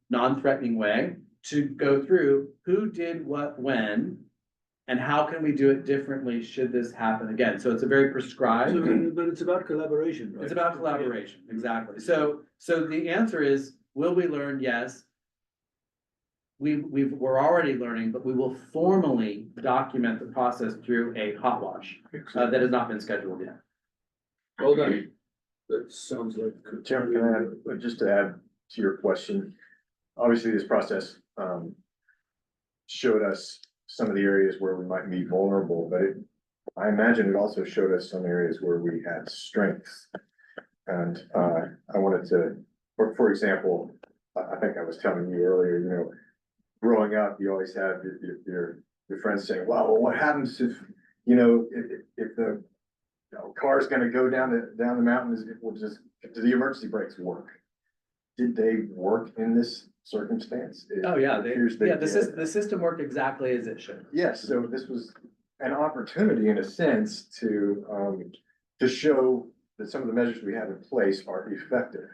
non-threatening way to go through who did what when, and how can we do it differently should this happen again. So it's a very prescribed. But it's about collaboration, right? It's about collaboration, exactly. So the answer is, will we learn? Yes. We're already learning, but we will formally document the process through a hot wash that has not been scheduled yet. Well done. That sounds like. Chairman, can I add, just to add to your question, obviously this process showed us some of the areas where we might be vulnerable, but I imagine it also showed us some areas where we had strengths. And I wanted to, for example, I think I was telling you earlier, you know, growing up, you always have your friends saying, wow, well, what happens if, you know, if the car's gonna go down the mountain, it will just, do the emergency brakes work? Did they work in this circumstance? Oh, yeah, It appears they the did. the system worked exactly as it should. Yes, so this was an opportunity in a sense to show that some of the measures we have in place are effective.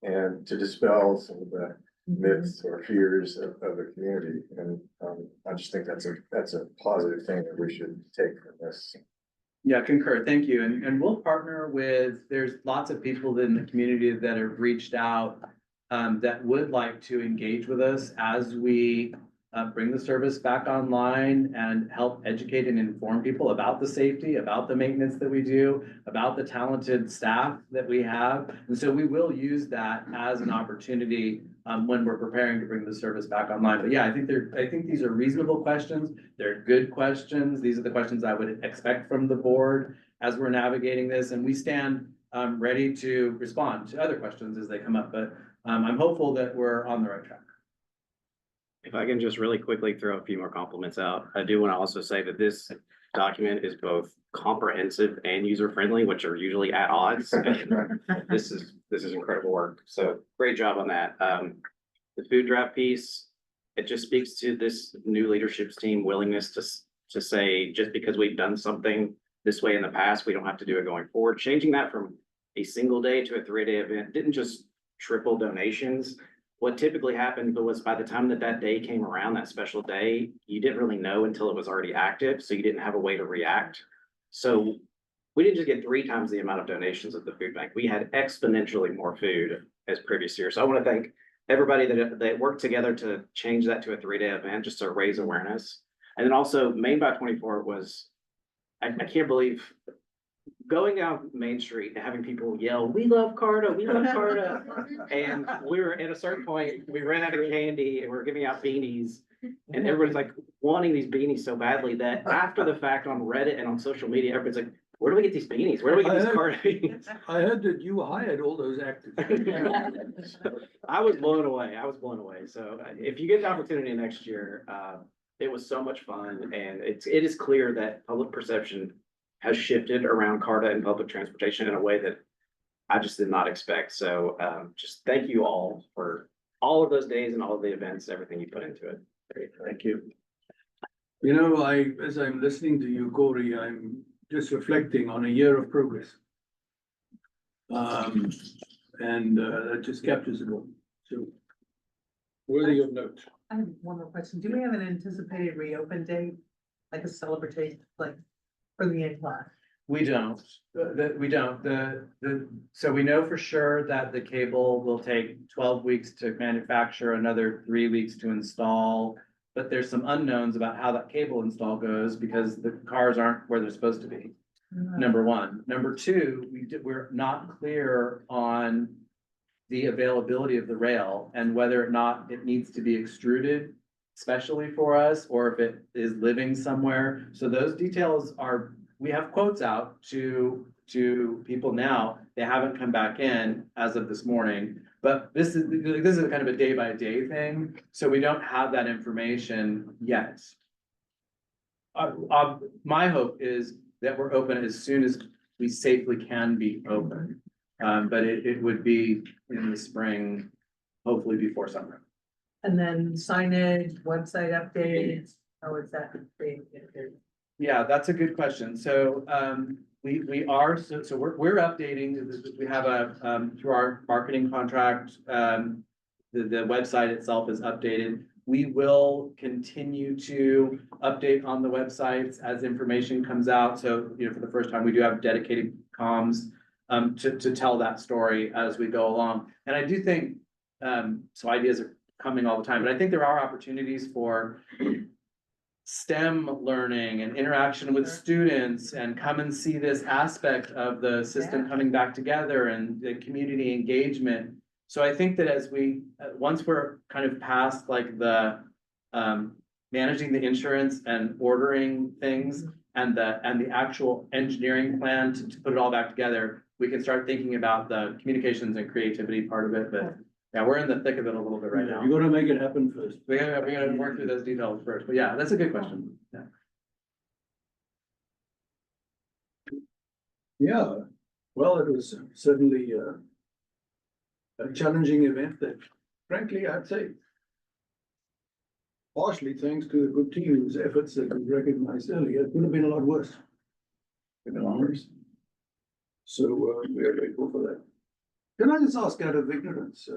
And to dispel some of the myths or fears of the community. And I just think that's a positive thing that we should take from this. Yeah, concur. Thank you. And we'll partner with, there's lots of people in the community that have reached out that would like to engage with us as we bring the service back online and help educate and inform people about the safety, about the maintenance that we do, about the talented staff that we have. And so we will use that as an opportunity when we're preparing to bring the service back online. But yeah, I think these are reasonable questions. They're good questions. These are the questions I would expect from the board as we're navigating this, and we stand ready to respond to other questions as they come up. But I'm hopeful that we're on the right track. If I can just really quickly throw a few more compliments out, I do want to also say that this document is both comprehensive and user-friendly, which are usually at odds. This is incredible work. So great job on that. The food draft piece, it just speaks to this new leadership's team willingness to say, just because we've done something this way in the past, we don't have to do it going forward. Changing that from a single day to a 3-day event didn't just triple donations. What typically happened was by the time that day came around, that special day, you didn't really know until it was already active, so you didn't have a way to react. So we didn't just get 3 times the amount of donations at the food bank. We had exponentially more food as previous years. So I want to thank everybody that worked together to change that to a 3-day event, just to raise awareness. And then also Maine by 24 was, I can't believe going down Main Street and having people yell, "We love Carta, we love Carta." And we were at a certain point, we ran out of candy and we were giving out beanies. And everybody's like wanting these beanies so badly that after the fact on Reddit and on social media, everybody's like, where do we get these beanies? Where do we get these Carta beanies? I heard that you hired all those actors. I was blown away. So if you get the opportunity next year, it was so much fun. And it is clear that public perception has shifted around Carta and public transportation in a way that I just did not expect. So just thank you all for all of those days and all of the events, everything you put into it. Great, thank you. You know, as I'm listening to you, Corey, I'm just reflecting on a year of progress. And that just captures it all. So worthy of note. I have one more question. Do we have an anticipated reopen date? Like a celebration, like for the class? We don't, so we know for sure that the cable will take 12 weeks to manufacture, another 3 weeks to install. But there's some unknowns about how that cable install goes because the cars aren't where they're supposed to be. Number one. Number two, we're not clear on the availability of the rail and whether or not it needs to be extruded especially for us, or if it is living somewhere. So those details are, we have quotes out to people now. They haven't come back in as of this morning, but this is kind of a day by day thing. So we don't have that information yet. My hope is that we're open as soon as we safely can be open. But it would be in the spring, hopefully before summer. And then signage, website updates, how is that being? Yeah, that's a good question. So we're updating, we have a through our marketing contract, the website itself is updated. We will continue to update on the websites as information comes out. So, you know, for the first time, we do have dedicated comms to tell that story as we go along. And I do think, so ideas are coming all the time, but I think there are opportunities for STEM learning and interaction with students and come and see this aspect of the system coming back together and the community engagement. So I think that as we, once we're kind of past like the managing the insurance and ordering things, and the actual engineering plan to put it all back together, we can start thinking about the communications and creativity part of it, but yeah, we're in the thick of it a little bit right now. You gotta make it happen first. We gotta work through those details first, but yeah, that's a good question. Yeah. Yeah, well, it was certainly a challenging event that frankly, I'd say partially thanks to the good team's efforts that we recognized earlier, it could have been a lot worse. Been a lot worse. So we are grateful for that. Can I just ask out of ignorance,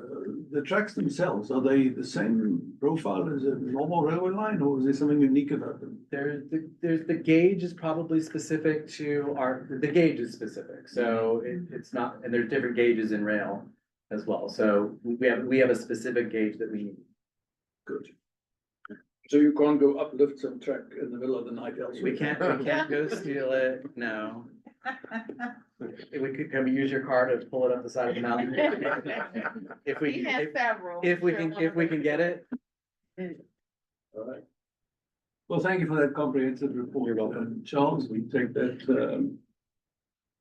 the tracks themselves, are they the same profile as a normal railway line, or is there something unique about them? There's the gauge is probably specific to the gauge is specific, so it's not, and there's different gauges in rail as well, so we have a specific gauge that we need. Good. So you can't go uplift some track in the middle of the night elsewhere? We can't go steal it, no. Can we use your car to pull it up the side of the mountain? If we, He has several. if we can get it. All right. Well, thank you for that comprehensive report. You're welcome. Charles, we take that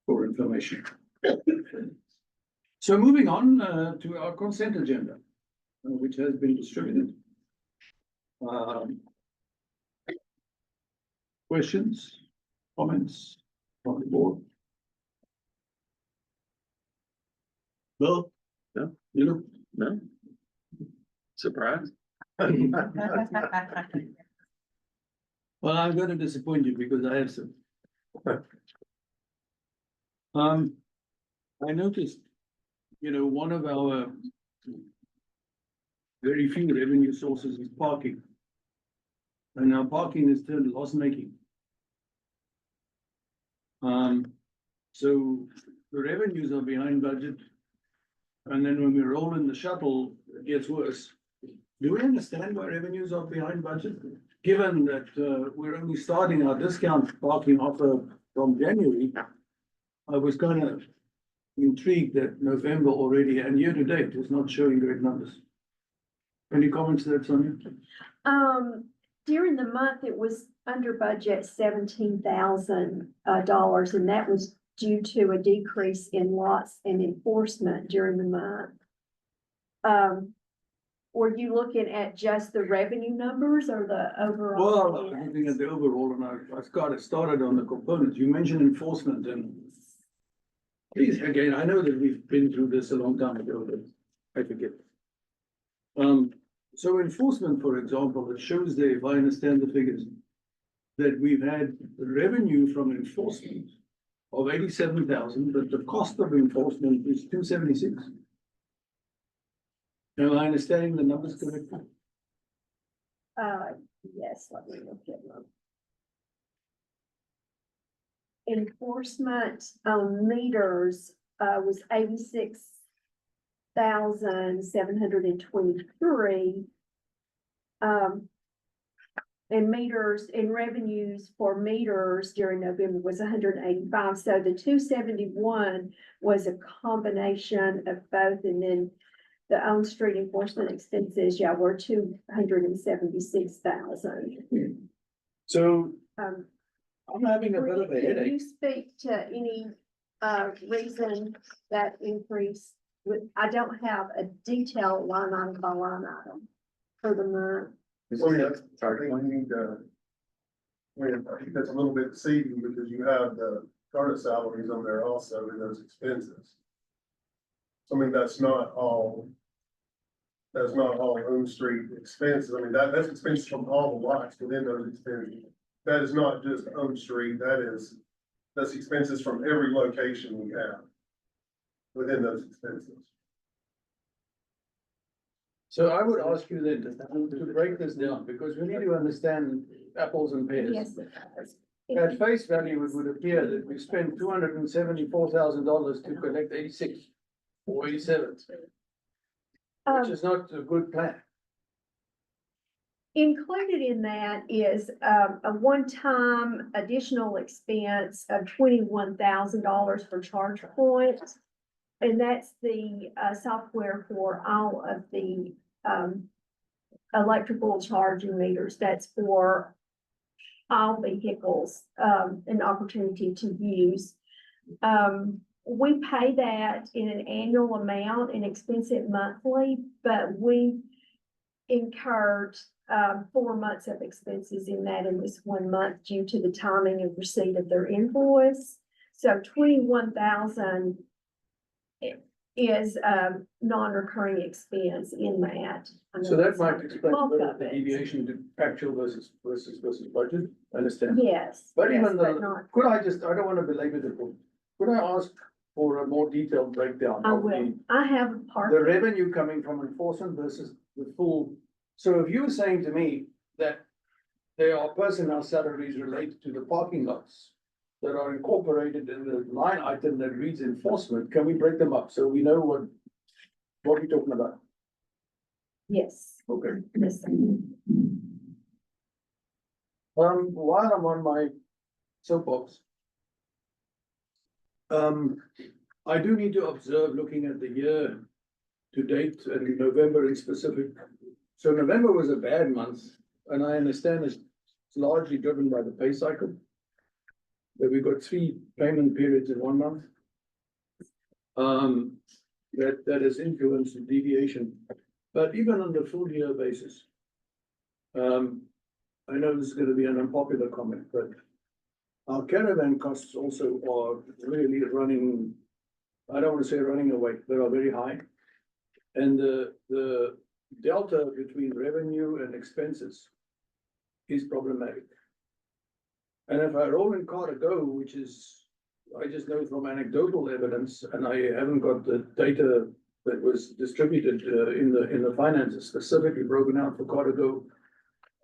for information. So moving on to our consent agenda, which has been distributed. Questions, comments from the board? No? No. You look. No? Surprise? Well, I'm going to disappoint you because I have some. I noticed, one of our very few revenue sources is parking. And now parking is turned loss making. So the revenues are behind budget. And then when we roll in the shuttle, it gets worse. Do we understand why revenues are behind budget? Given that we're only starting our discount parking offer from January, I was kind of intrigued that November already and year to date is not showing great numbers. Any comments to that, Sonia? During the month, it was under budget $17,000, and that was due to a decrease in lots and enforcement during the month. Were you looking at just the revenue numbers or the overall? Well, I'm looking at the overall, and I've got it started on the components. You mentioned enforcement, and please, again, I know that we've been through this a long time ago, but I forget. So enforcement, for example, it shows there, if I understand the figures, that we've had revenue from enforcement of 87,000, but the cost of enforcement is 276. Am I understanding the numbers correctly? Yes, let me look at them. Enforcement on meters was 86,723. And meters and revenues for meters during November was 185. So the 271 was a combination of both, and then the on-street enforcement expenses, were 276,000. So Um, I'm having a bit of a Can headache. you speak to any reason that increase? I don't have a detailed line item by line item for the month. Sorry, I think we need to. I think that's a little bit deceiving because you have the Carter salaries on there also in those expenses. So I mean, that's not all Home Street expenses. I mean, that's expenses from all the lots within those expenses. That is not just Home Street, that's expenses from every location we have within those expenses. So I would ask you then to break this down, because we need to understand apples and pears. Yes. At face value, it would appear that we spent $274,000 to collect 86 or 87, which is not a good plan. Included in that is a one-time additional expense of $21,000 for charge points. And that's the software for all of the electrical charging meters. That's for all vehicles, an opportunity to use. We pay that in an annual amount and expense it monthly, but we incurred 4 months of expenses in that in this 1 month due to the timing of receipt of their invoice. So 21,000 is non-recurring expense in that. I know So that it's might not explain bulk the of it. deviation to actual versus budget, I understand. Yes. But yes, even but the, not- could I just, I don't wanna belabor the point, could I ask for a more detailed breakdown I of will, I have a part. the revenue coming from enforcement versus the full? So if you were saying to me that there are personnel salaries related to the parking lots that are incorporated in the line item that reads enforcement, can we break them up so we know what we're talking about? Yes, Okay. yes. While I'm on my soapbox. I do need to observe, looking at the year to date and November in specific. So November was a bad month, and I understand it's largely driven by the pay cycle. That we got 3 payment periods in 1 month. That has influenced the deviation, but even on the full year basis. I know this is gonna be an unpopular comment, but our caravan costs also are really running, I don't wanna say running away, they are very high. And the delta between revenue and expenses is problematic. And if I roll in Car2Go, which is, I just know from anecdotal evidence, and I haven't got the data that was distributed in the finances specifically broken out for Car2Go.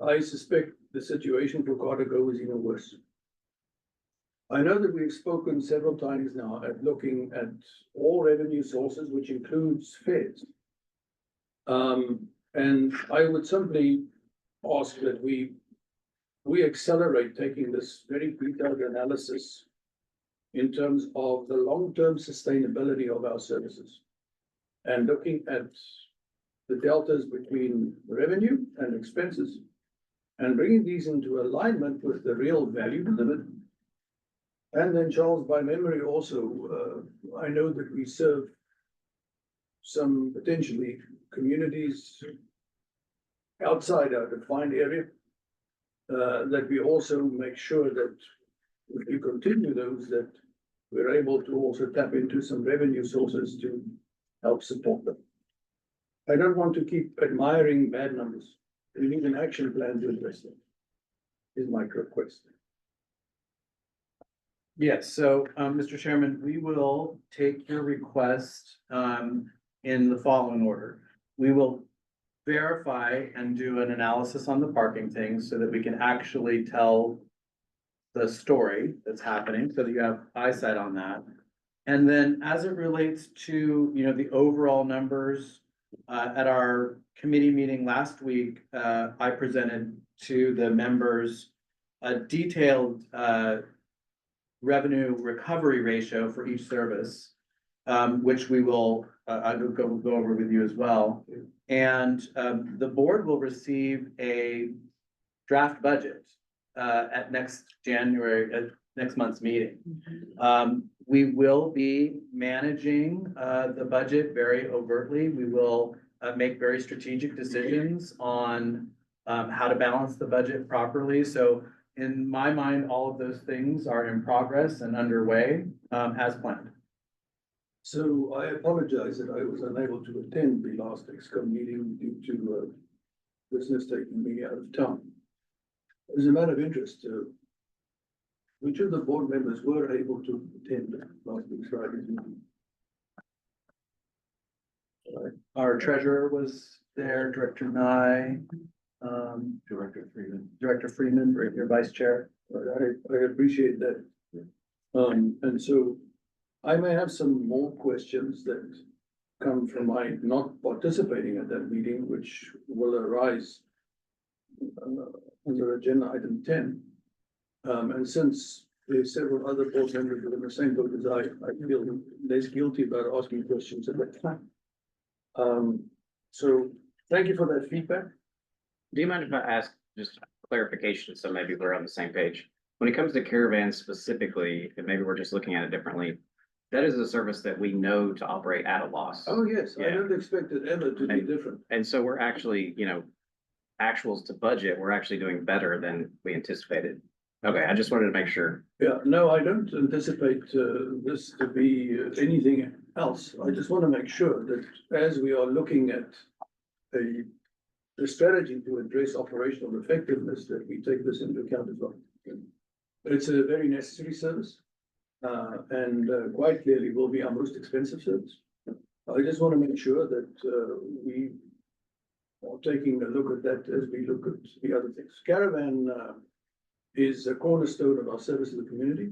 I suspect the situation for Car2Go is even worse. I know that we've spoken several times now at looking at all revenue sources, which includes fares. And I would simply ask that we accelerate taking this very detailed analysis in terms of the long-term sustainability of our services. And looking at the deltas between revenue and expenses and bringing these into alignment with the real value delivered. And then Charles, by memory also, I know that we serve some potentially communities outside our defined area. That we also make sure that if we continue those, that we're able to also tap into some revenue sources to help support them. I don't want to keep admiring bad numbers. We need an action plan to address them. Is my request. Yes, so, Mr. Chairman, we will take your request, in the following order. We will verify and do an analysis on the parking things so that we can actually tell the story that's happening, so that you have eyesight on that. And then as it relates to, the overall numbers, at our committee meeting last week, I presented to the members a detailed, revenue recovery ratio for each service, which we will, I will go over with you as well. And the board will receive a draft budget at next month's meeting. We will be managing the budget very overtly. We will make very strategic decisions on how to balance the budget properly. So in my mind, all of those things are in progress and underway as planned. So I apologize that I was unable to attend the last ExCom meeting due to business taking me out of town. As a matter of interest, which of the board members were able to attend last week's Friday meeting? Our treasurer was there, Director Nye, Director Freeman, your vice chair. I appreciate that. And so I may have some more questions that come from my not participating at that meeting, which will arise under agenda item 10. And since there's several other board members who are in the same boat as I feel less guilty about asking questions at that time. So thank you for that feedback. Do you mind if I ask just clarification, so maybe we're on the same page. When it comes to caravans specifically, and maybe we're just looking at it differently, that is a service that we know to operate at a loss. Oh, yes, I Yeah. don't expect it ever to be different. And so we're actually, actuals to budget, we're actually doing better than we anticipated. Okay, I just wanted to make sure. Yeah, no, I don't anticipate this to be anything else. I just want to make sure that as we are looking at the strategy to address operational effectiveness, that we take this into account as well. It's a very necessary service, and quite clearly will be our most expensive service. I just want to make sure that we are taking a look at that as we look at the other things. Caravan is a cornerstone of our service to the community.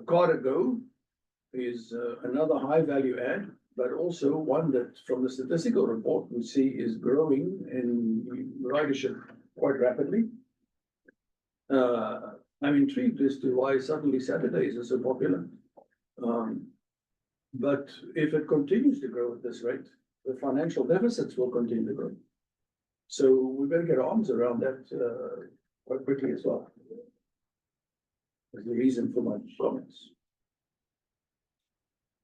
Carter Go is another high value add, but also one that from the statistical report we see is growing in ridership quite rapidly. I'm intrigued as to why suddenly Saturdays are so popular. But if it continues to grow at this rate, the financial deficits will continue to grow. So we better get our arms around that quite quickly as well. That's the reason for my comments.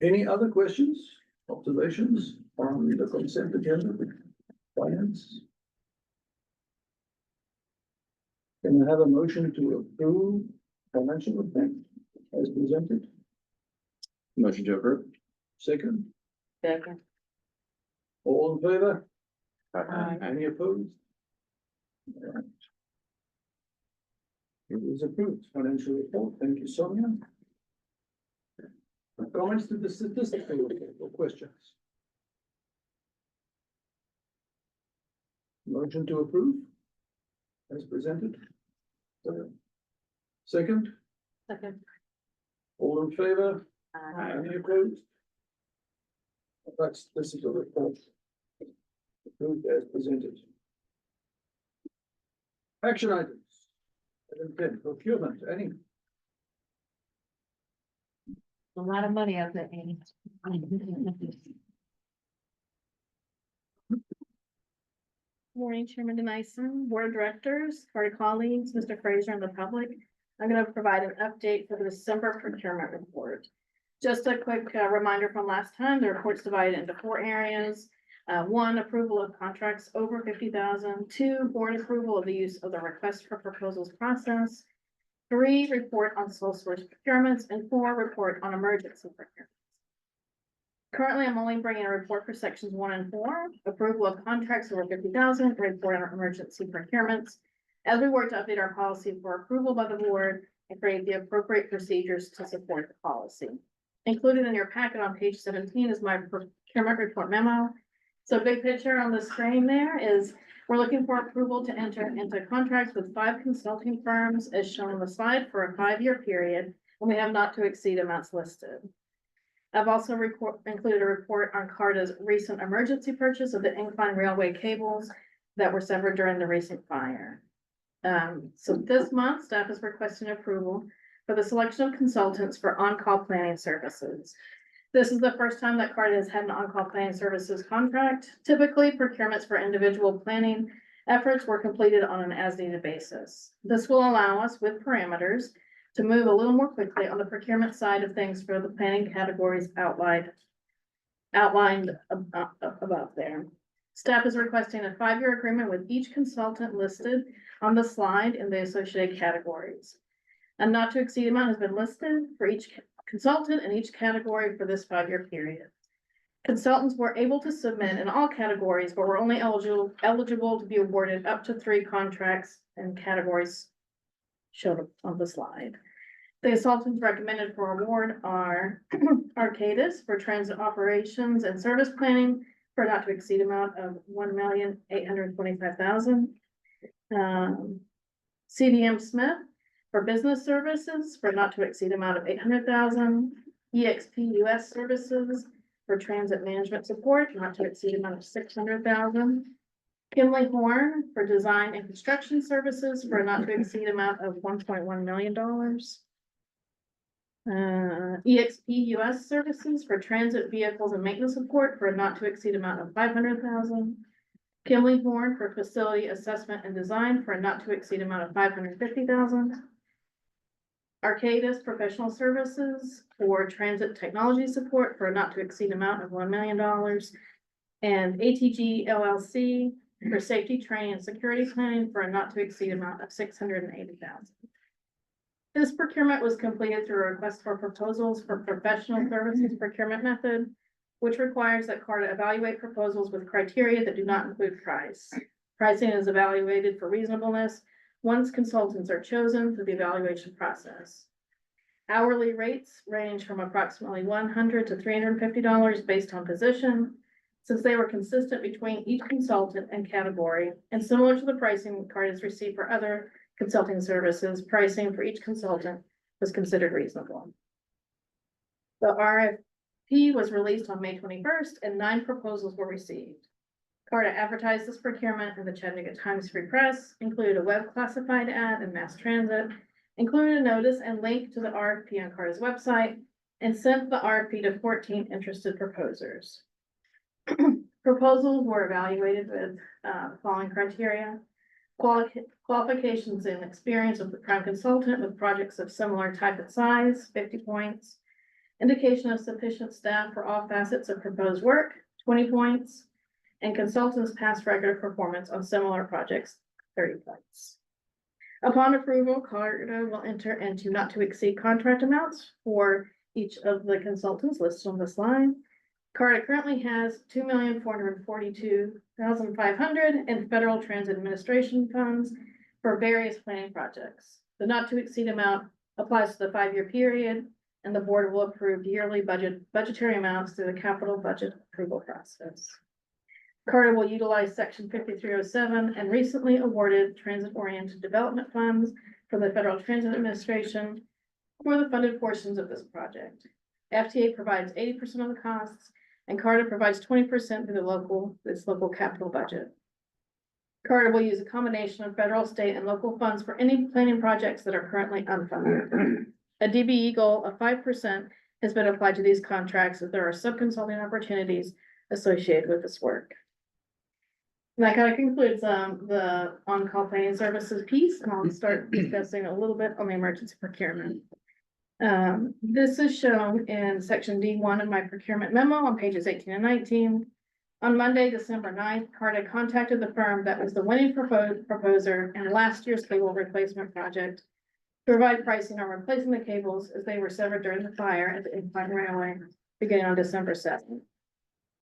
Any other questions, observations on the consent agenda? Finance? Can I have a motion to approve financial report as presented? Motion to approve. Second, Second. all in favor? Aye. Any opposed? All right. It is approved, financial report. Thank you, Sonia. Comments to the statistical report or questions? Motion to approve as presented. Second, Second. all in favor? Aye. Any opposed? That's, this is a report. Approved as presented. Action items. Item 10, procurement, any? A lot of money out there, Amy. Morning, Chairman Denison, Board of Directors, our colleagues, Mr. Fraser, and the public. I'm going to provide an update for the December procurement report. Just a quick reminder from last time, the report's divided into 4 areas. 1, approval of contracts over 50,000. 2, board approval of the use of the request for proposals process. 3, report on sole source procurements, and 4, report on emergency procurements. Currently, I'm only bringing a report for sections 1 and 4, approval of contracts over 50,000, report on emergency procurements. As we work to update our policy for approval by the board and create the appropriate procedures to support the policy. Included in your packet on page 17 is my procurement report memo. So big picture on the screen there is we're looking for approval to enter into contracts with 5 consulting firms as shown on the slide for a 5-year period, and we have not to exceed amounts listed. I've also included a report on CARTA's recent emergency purchase of the incline railway cables that were severed during the recent fire. So this month, staff is requesting approval for the selection of consultants for on-call planning services. This is the first time that CARTA has had an on-call planning services contract. Typically, procurements for individual planning efforts were completed on an as-needed basis. This will allow us, with parameters, to move a little more quickly on the procurement side of things for the planning categories outlined above there. Staff is requesting a 5-year agreement with each consultant listed on the slide in the associated categories. A not to exceed amount has been listed for each consultant in each category for this 5-year period. Consultants were able to submit in all categories, but were only eligible to be awarded up to 3 contracts and categories shown on the slide. The consultants recommended for award are Arcadis for transit operations and service planning for not to exceed amount of $1,825,000. CDM Smith for business services for not to exceed amount of $800,000. EXP US Services for transit management support, not to exceed amount of $600,000. Kimley Horn for design and construction services for a not to exceed amount of $1.1 million. EXP US Services for transit vehicles and maintenance support for a not to exceed amount of $500,000. Kimley Horn for facility assessment and design for a not to exceed amount of $550,000. Arcadis Professional Services for transit technology support for a not to exceed amount of $1 million. And ATG LLC for safety training and security planning for a not to exceed amount of $680,000. This procurement was completed through a request for proposals for professional services procurement method, which requires that CARTA evaluate proposals with criteria that do not include price. Pricing is evaluated for reasonableness once consultants are chosen through the evaluation process. Hourly rates range from approximately $100 to $350 based on position, since they were consistent between each consultant and category, and similar to the pricing CARTA has received for other consulting services, pricing for each consultant was considered reasonable. The RFP was released on May 21st and 9 proposals were received. CARTA advertised this procurement in the Chattanooga Times Free Press, included a web classified ad in Mass Transit, included a notice and link to the RFP on CARTA's website, and sent the RFP to 14 interested proposers. Proposals were evaluated with following criteria: qualifications and experience of the prime consultant with projects of similar type and size, 50 points. Indication of sufficient staff for all facets of proposed work, 20 points. And consultants' past record of performance on similar projects, 30 points. Upon approval, CARTA will enter into not to exceed contract amounts for each of the consultants listed on this line. CARTA currently has $2,442,500 in Federal Transit Administration funds for various planning projects. The not to exceed amount applies to the 5-year period, and the board will approve yearly budgetary amounts through the capital budget approval process. CARTA will utilize section 5307 and recently awarded transit-oriented development funds from the Federal Transit Administration for the funded portions of this project. FTA provides 80% of the costs, and CARTA provides 20% through its local capital budget. CARTA will use a combination of federal, state, and local funds for any planning projects that are currently unfunded. A DBE goal of 5% has been applied to these contracts as there are sub-consulting opportunities associated with this work. And that kind of concludes the on-call planning services piece, and I'll start discussing a little bit on the emergency procurement. This is shown in section D1 of my procurement memo on pages 18 and 19. On Monday, December 9th, CARTA contacted the firm that was the winning proposer in last year's cable replacement project to provide pricing on replacing the cables as they were severed during the fire at the Incline Railway beginning on December 7th.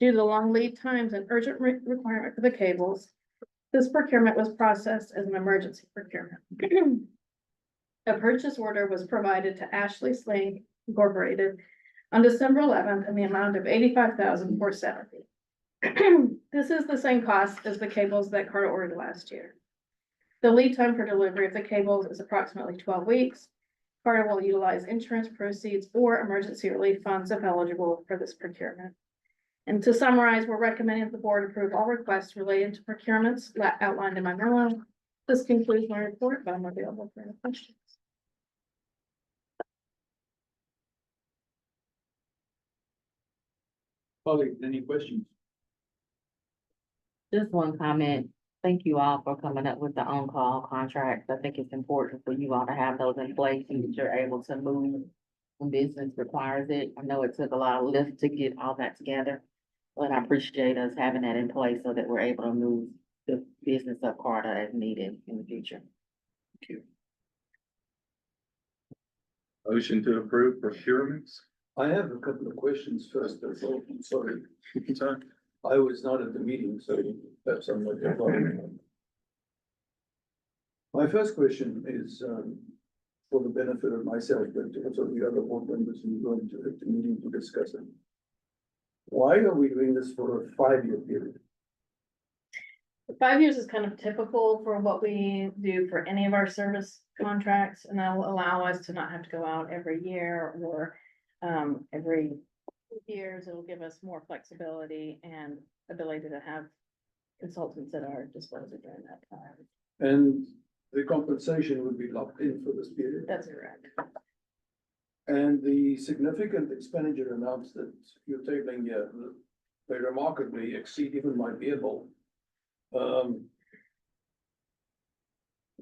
Due to the long lead times and urgent requirement for the cables, this procurement was processed as an emergency procurement. A purchase order was provided to Ashley Sling Incorporated on December 11th in the amount of $85,470. This is the same cost as the cables that CARTA ordered last year. The lead time for delivery of the cables is approximately 12 weeks. CARTA will utilize insurance proceeds or emergency relief funds if eligible for this procurement. And to summarize, we're recommending that the board approve all requests related to procurements outlined in my memo. This concludes my report, but I'm available for any questions. Colleagues, any questions? Just one comment. Thank you all for coming up with the on-call contracts. I think it's important for you all to have those in place and that you're able to move when business requires it. I know it took a lot of lift to get all that together, but I appreciate us having that in place so that we're able to move the business of CARTA as needed in the future. Thank you. Motion to approve procurements. I have a couple of questions first, that's all. I'm sorry. Sorry. I was not at the meeting, so perhaps I'm not involved. My first question is, for the benefit of myself, but also the other board members who are going to the meeting to discuss it. Why are we doing this for a 5-year period? 5 years is kind of typical for what we do for any of our service contracts, and that will allow us to not have to go out every year or every years. It'll give us more flexibility and ability to have consultants at our disposal during that time. And the compensation would be locked in for this period? That's correct. And the significant expenditure amounts that you're tabling here, they remarkably exceed even my beer bowl.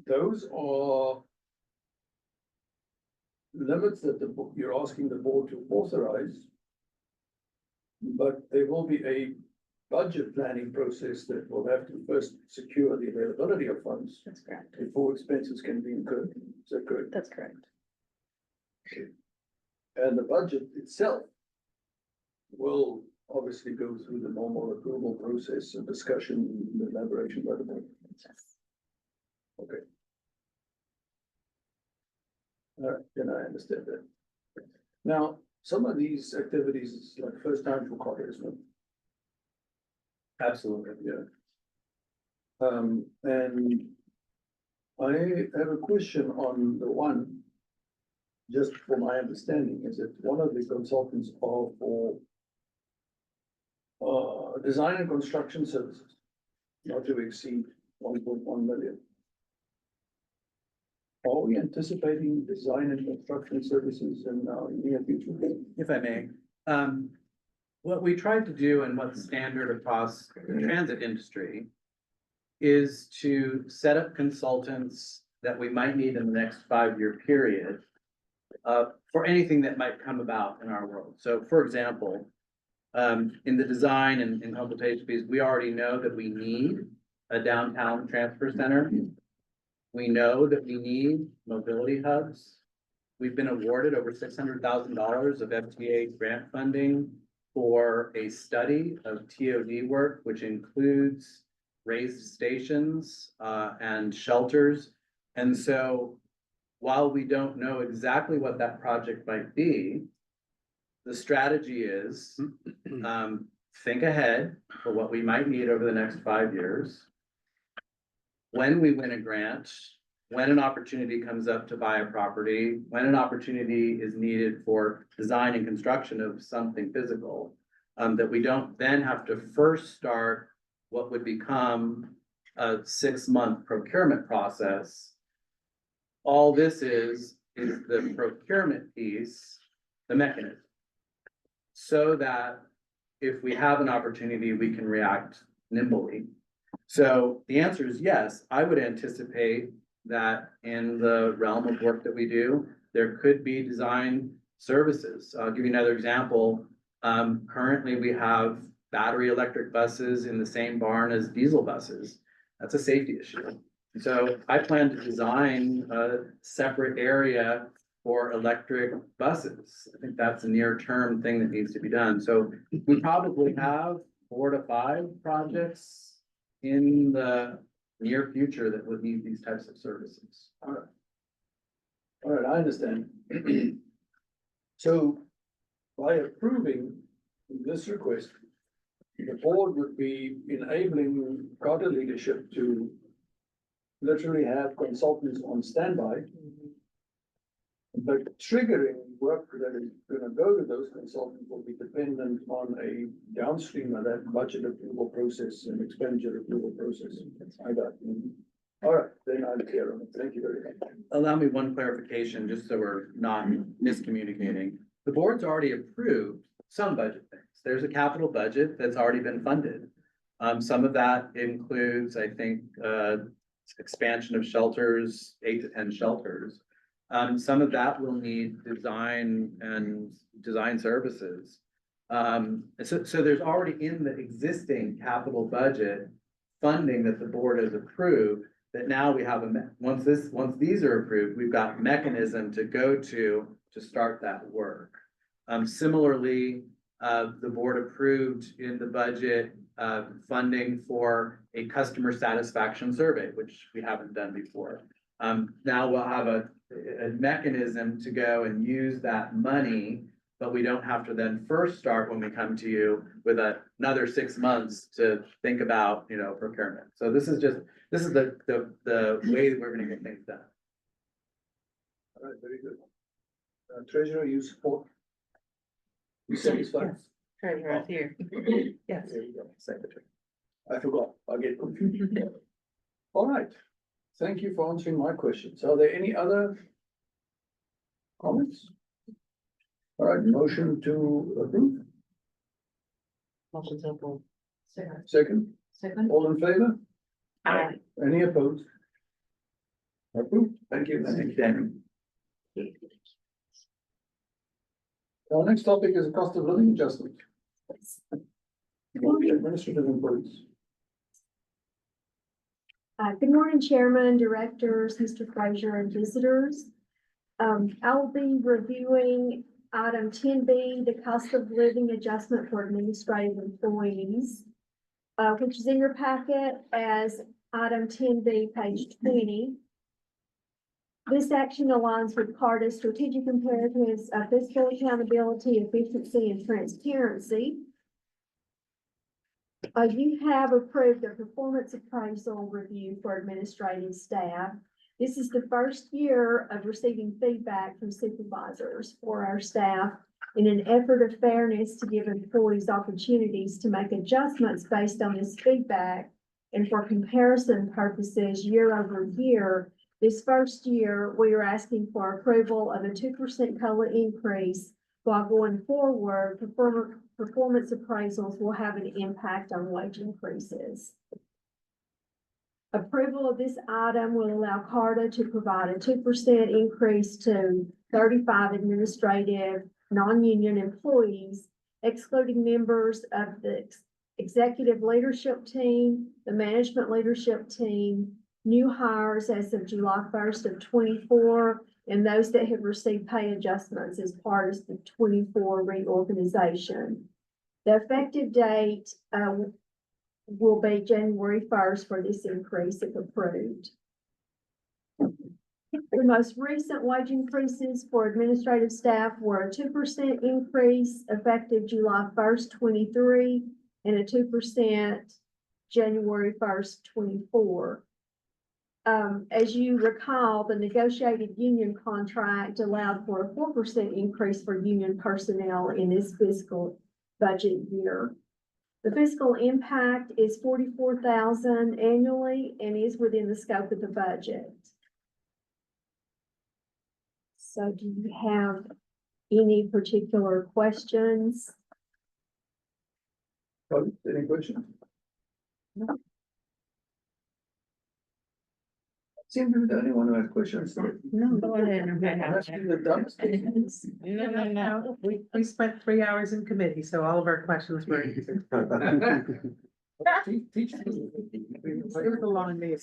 Those are limits that you're asking the board to authorize. But there will be a budget planning process that will have to first secure the availability of funds That's correct. before expenses can be incurred. Is that correct? That's correct. And the budget itself will obviously go through the normal approval process and discussion and elaboration by the board. Okay. All right, then I understand that. Now, some of these activities is like first time for Carter, isn't it? Absolutely. Yeah. And I have a question on the one, just for my understanding, is that one of the consultants are for design and construction services, not to exceed 1.1 million. Are we anticipating design and construction services in our near future? If I may, what we tried to do and what's standard across the transit industry is to set up consultants that we might need in the next 5-year period for anything that might come about in our world. So for example, in the design and consultation piece, we already know that we need a downtown transfer center. We know that we need mobility hubs. We've been awarded over $600,000 of FTA grant funding for a study of TOD work, which includes raised stations and shelters. And so while we don't know exactly what that project might be, the strategy is think ahead for what we might need over the next 5 years. When we win a grant, when an opportunity comes up to buy a property, when an opportunity is needed for design and construction of something physical, that we don't then have to first start what would become a 6-month procurement process. All this is the procurement piece, the mechanism. So that if we have an opportunity, we can react nimbly. So the answer is yes, I would anticipate that in the realm of work that we do, there could be design services. I'll give you another example. Currently we have battery electric buses in the same barn as diesel buses. That's a safety issue. So I plan to design a separate area for electric buses. I think that's a near-term thing that needs to be done. So we probably have 4 to 5 projects in the near future that would need these types of services. All right, I understand. So by approving this request, the board would be enabling Carter leadership to literally have consultants on standby. But triggering work that is gonna go to those consultants will be dependent on a downstream of that budget approval process and expenditure approval process. I got it. All right, then I'm clear on it. Thank you very much. Allow me one clarification, just so we're not miscommunicating. The board's already approved some budget things. There's a capital budget that's already been funded. Some of that includes, I think, expansion of shelters, 8 to 10 shelters. Some of that will need design and design services. So there's already in the existing capital budget funding that the board has approved, that now we have once these are approved, we've got mechanism to go to start that work. Similarly, the board approved in the budget funding for a customer satisfaction survey, which we haven't done before. Now we'll have a mechanism to go and use that money, but we don't have to then first start when we come to you with another 6 months to think about, procurement. So this is the way that we're gonna get things done. All right, very good. Treasurer, you support? You satisfied? Treasurer here. Yes. There you go, secretary. I forgot, I get confused. All right, thank you for answering my questions. Are there any other comments? All right, motion to approve, Motion to approve. second, Second. all in favor? Any opposed? Approved. Thank you. Thank you, Daniel. Our next topic is a cost of living adjustment. Administrative employees. Good morning, Chairman, Directors, Mr. Frazier, and visitors. I'll be reviewing item 10B, the cost of living adjustment for administrative employees, which is in your packet as item 10B, page 20. This action aligns with CARTA's strategic imperatives of fiscal accountability, efficiency, and transparency. You have approved a performance appraisal review for administrative staff. This is the first year of receiving feedback from supervisors for our staff in an effort of fairness to give employees opportunities to make adjustments based on this feedback. And for comparison purposes, year over year, this first year, we are asking for approval of a 2% COLA increase, while going forward, performance appraisals will have an impact on wage increases. Approval of this item will allow CARTA to provide a 2% increase to 35 administrative non-union employees, excluding members of the executive leadership team, the management leadership team, new hires as of July 1st of 24, and those that have received pay adjustments as part of the 24 reorganization. The effective date will be January 1st for this increase if approved. The most recent wage increases for administrative staff were a 2% increase effective July 1st, 23, and a 2% January 1st, 24. As you recall, the negotiated union contract allowed for a 4% increase for union personnel in this fiscal budget year. The fiscal impact is $44,000 annually and is within the scope of the budget. So do you have any particular questions? Any questions? No. Seem to be the only one who has questions. No, go ahead. That's been the dumbest thing. No. We spent 3 hours in committee, so all of our questions were answered. Teach me. It was a long day.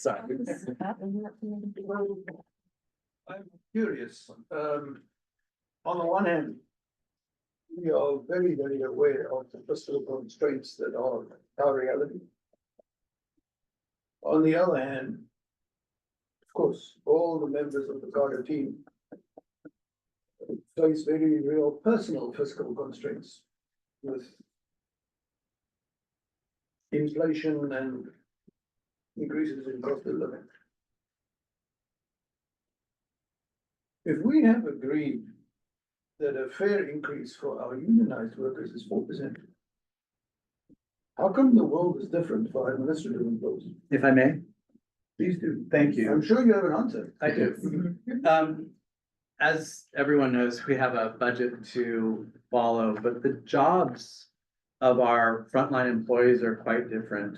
I'm curious, on the one hand, we are very, very aware of the fiscal constraints that are our reality. On the other hand, of course, all the members of the CARTA team face very real personal fiscal constraints with inflation and increases in cost of living. If we have agreed that a fair increase for our unionized workers is 4%, how come the world is different for administrative employees? If I may, Please do. thank you. I'm sure you have an answer. I do. As everyone knows, we have a budget to follow, but the jobs of our frontline employees are quite different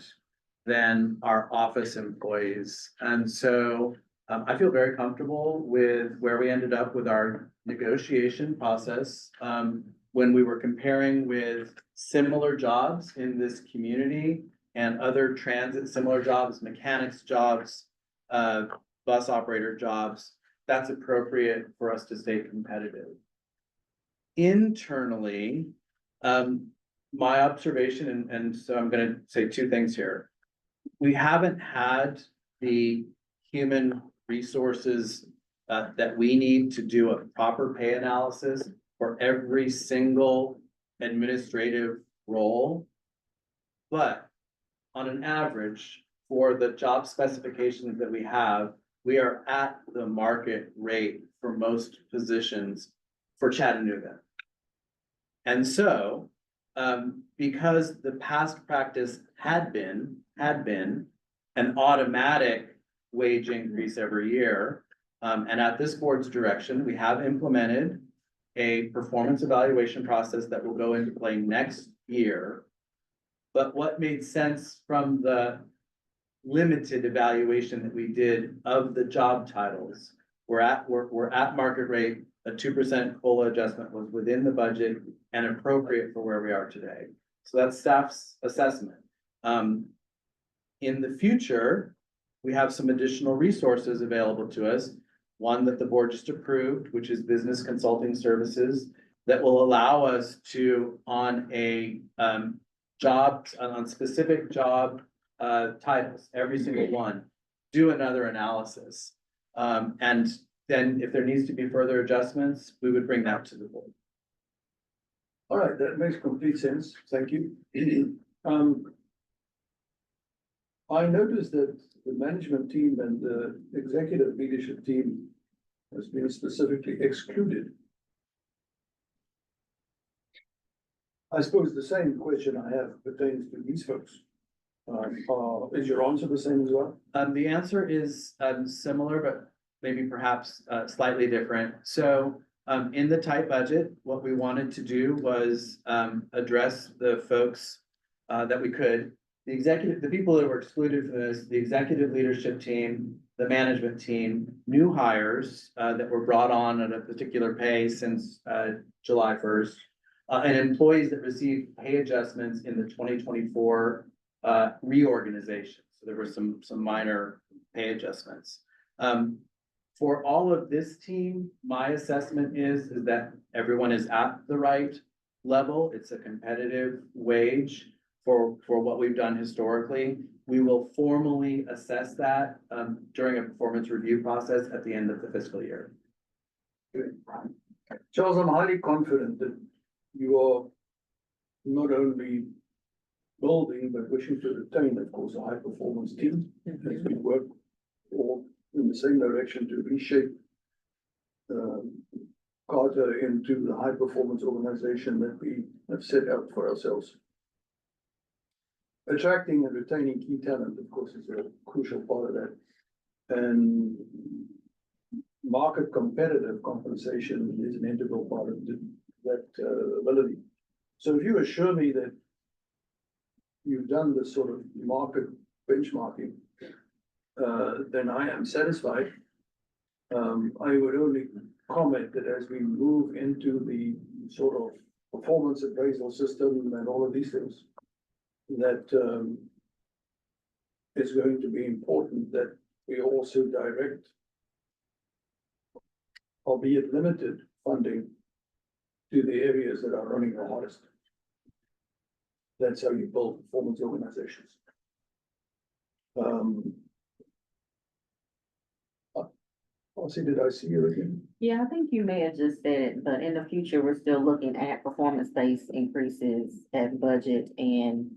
than our office employees. And so I feel very comfortable with where we ended up with our negotiation process. When we were comparing with similar jobs in this community and other transit similar jobs, mechanics jobs, bus operator jobs, that's appropriate for us to stay competitive. Internally, my observation, and so I'm gonna say two things here. We haven't had the human resources that we need to do a proper pay analysis for every single administrative role. But on an average, for the job specifications that we have, we are at the market rate for most positions for Chattanooga. And so, because the past practice had been an automatic wage increase every year, and at this board's direction, we have implemented a performance evaluation process that will go into play next year. But what made sense from the limited evaluation that we did of the job titles. We're at market rate, a 2% COLA adjustment was within the budget and appropriate for where we are today. So that's staff's assessment. In the future, we have some additional resources available to us. One that the board just approved, which is business consulting services, that will allow us to, on a on specific job titles, every single one, do another analysis. And then if there needs to be further adjustments, we would bring that to the board. All right, that makes complete sense. Thank you. I noticed that the management team and the executive leadership team has been specifically excluded. I suppose the same question I have pertains to these folks. Is your answer the same as well? The answer is similar, but maybe perhaps slightly different. So in the tight budget, what we wanted to do was address the folks that we could. The people that were excluded from this, the executive leadership team, the management team, new hires that were brought on at a particular pay since July 1st, and employees that received pay adjustments in the 2024 reorganization. So there were some minor pay adjustments. For all of this team, my assessment is that everyone is at the right level. It's a competitive wage for what we've done historically. We will formally assess that during a performance review process at the end of the fiscal year. Charles, I'm highly confident that you are not only building, but wishing to retain, of course, a high performance team as we work all in the same direction to reshape Carter into the high performance organization that we have set out for ourselves. Attracting and retaining key talent, of course, is a crucial part of that. And market competitive compensation is an integral part of that ability. So if you assure me that you've done this sort of market benchmarking, then I am satisfied. I would only comment that as we move into the sort of performance appraisal system and all of these things, that it's going to be important that we also direct, albeit limited, funding to the areas that are running the hardest. That's how you build performance organizations. Elsie, did I see you again? Yeah, I think you may have just said it, but in the future, we're still looking at performance-based increases at budget and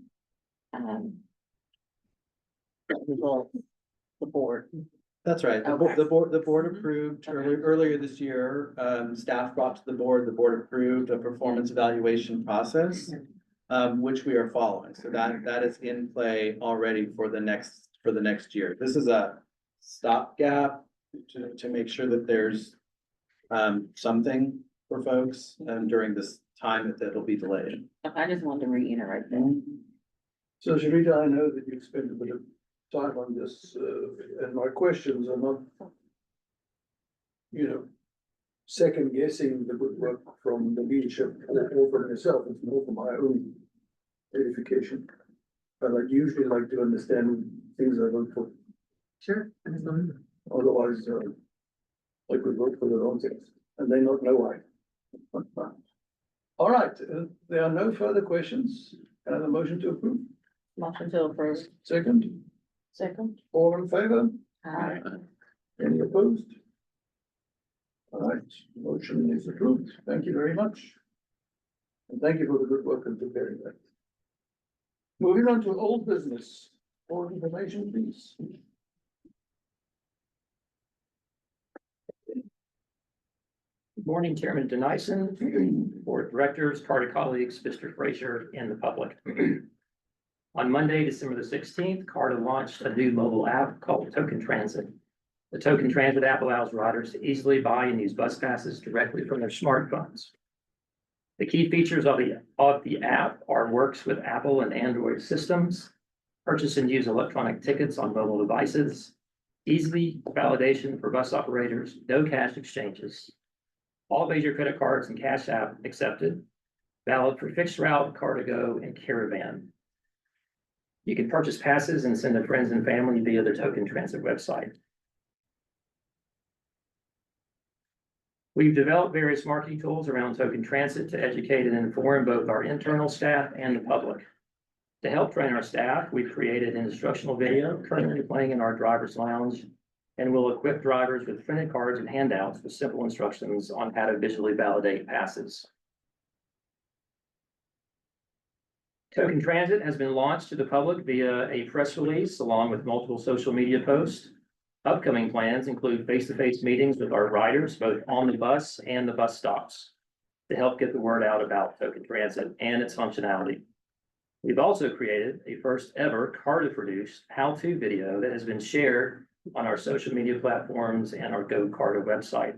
results, the board. That's right. Okay. The board approved earlier this year, staff brought to the board approved a performance evaluation process, which we are following. So that is in play already for the next year. This is a stopgap to make sure that there's something for folks during this time that'll be delayed. I just wanted to reiterate that. So Sharita, I know that you've spent a bit of time on this, and my questions are not, second guessing the good work from the leadership or from yourself. It's more for my own edification. But I usually like to understand things I vote for. Sure. Otherwise, I could vote for the wrong things and they not know why. All right, there are no further questions. Can I have a motion to approve? Motion to approve. Second, Second. all in favor? Aye. Any opposed? All right, motion is approved. Thank you very much. And thank you for the good work in preparing that. Moving on to old business. More information, please. Good morning, Chairman Denison, Board of Directors, Carter colleagues, Mr. Frazier, and the public. On Monday, December the 16th, Carter launched a new mobile app called Token Transit. The Token Transit app allows riders to easily buy and use bus passes directly from their smartphones. The key features of the app are works with Apple and Android systems, purchase and use electronic tickets on mobile devices, easy validation for bus operators, no cash exchanges, all major credit cards and cash app accepted, valid for fixed route, Car2Go, and Caravan. You can purchase passes and send to friends and family via the Token Transit website. We've developed various marketing tools around Token Transit to educate and inform both our internal staff and the public. To help train our staff, we've created an instructional video currently playing in our driver's lounge and will equip drivers with printed cards and handouts with simple instructions on how to visually validate passes. Token Transit has been launched to the public via a press release along with multiple social media posts. Upcoming plans include face-to-face meetings with our riders, both on the bus and the bus stops, to help get the word out about Token Transit and its functionality. We've also created a first ever Carta-produced how-to video that has been shared on our social media platforms and our Go Carta website.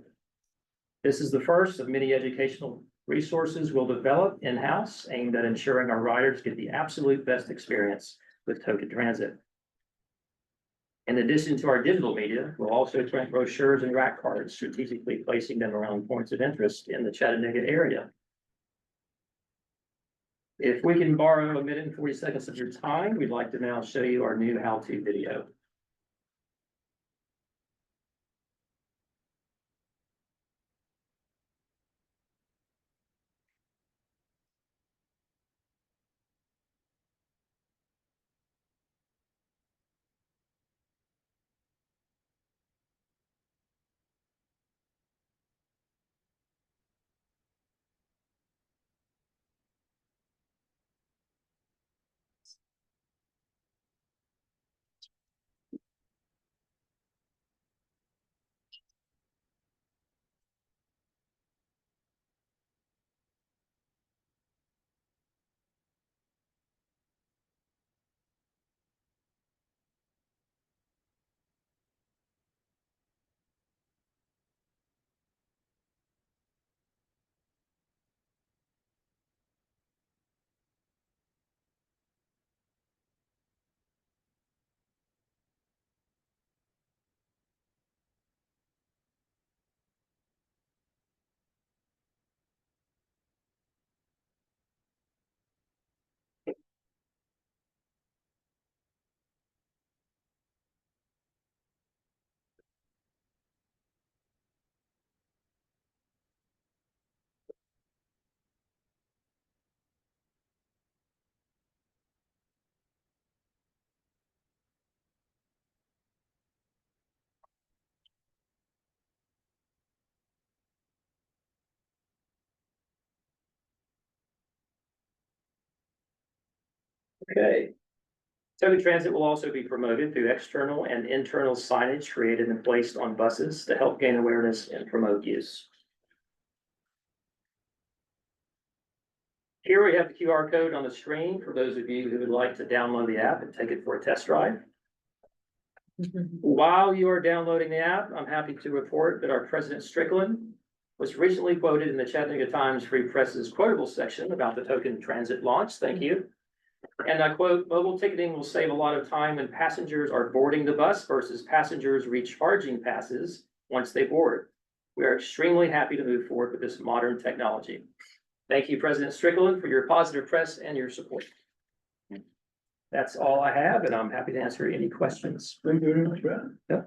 This is the first of many educational resources we'll develop in-house aimed at ensuring our riders get the absolute best experience with Token Transit. In addition to our digital media, we'll also print brochures and rack cards, strategically placing them around points of interest in the Chattanooga area. If we can borrow 1 minute and 40 seconds of your time, we'd like to now show you our new how-to video. Okay. Token Transit will also be promoted through external and internal signage created and placed on buses to help gain awareness and promote use. Here we have the QR code on the screen for those of you who would like to download the app and take it for a test drive. While you are downloading the app, I'm happy to report that our President Strickland was recently quoted in the Chattanooga Times Free Press's quotable section about the Token Transit launch. Thank you. And I quote, "Mobile ticketing will save a lot of time when passengers are boarding the bus versus passengers recharging passes once they board. We are extremely happy to move forward with this modern technology." Thank you, President Strickland, for your positive press and your support. That's all I have, and I'm happy to answer any questions. Thank you very much, Brad.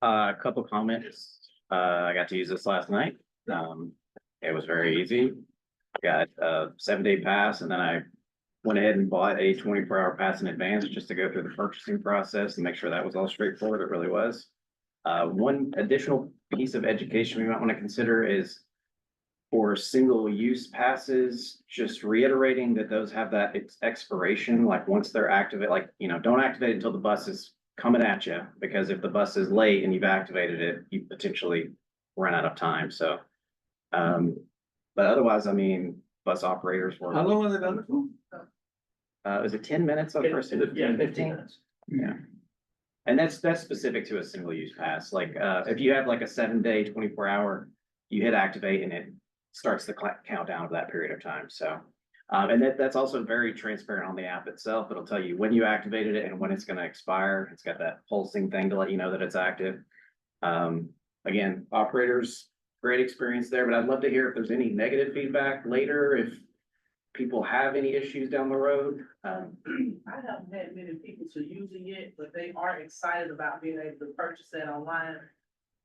A couple comments. I got to use this last night. It was very easy. Got a 7-day pass, and then I went ahead and bought a 24-hour pass in advance just to go through the purchasing process and make sure that was all straightforward. It really was. One additional piece of education we might want to consider is for single-use passes, just reiterating that those have that expiration, like once they're activated, like, don't activate it until the bus is coming at you, because if the bus is late and you've activated it, you potentially run out of time. So, but otherwise, I mean, bus operators were. How long are they valid for? Was it 10 minutes on first? Yeah, 15 minutes. Yeah. And that's specific to a single use pass. Like, if you have like a 7-day, 24-hour, you hit activate and it starts the countdown of that period of time. So, And that's also very transparent on the app itself. It'll tell you when you activated it and when it's gonna expire. It's got that pulsing thing to let you know that it's active. Again, operators, great experience there, but I'd love to hear if there's any negative feedback later, if people have any issues down the road. I haven't had many people to use it yet, but they are excited about being able to purchase that online.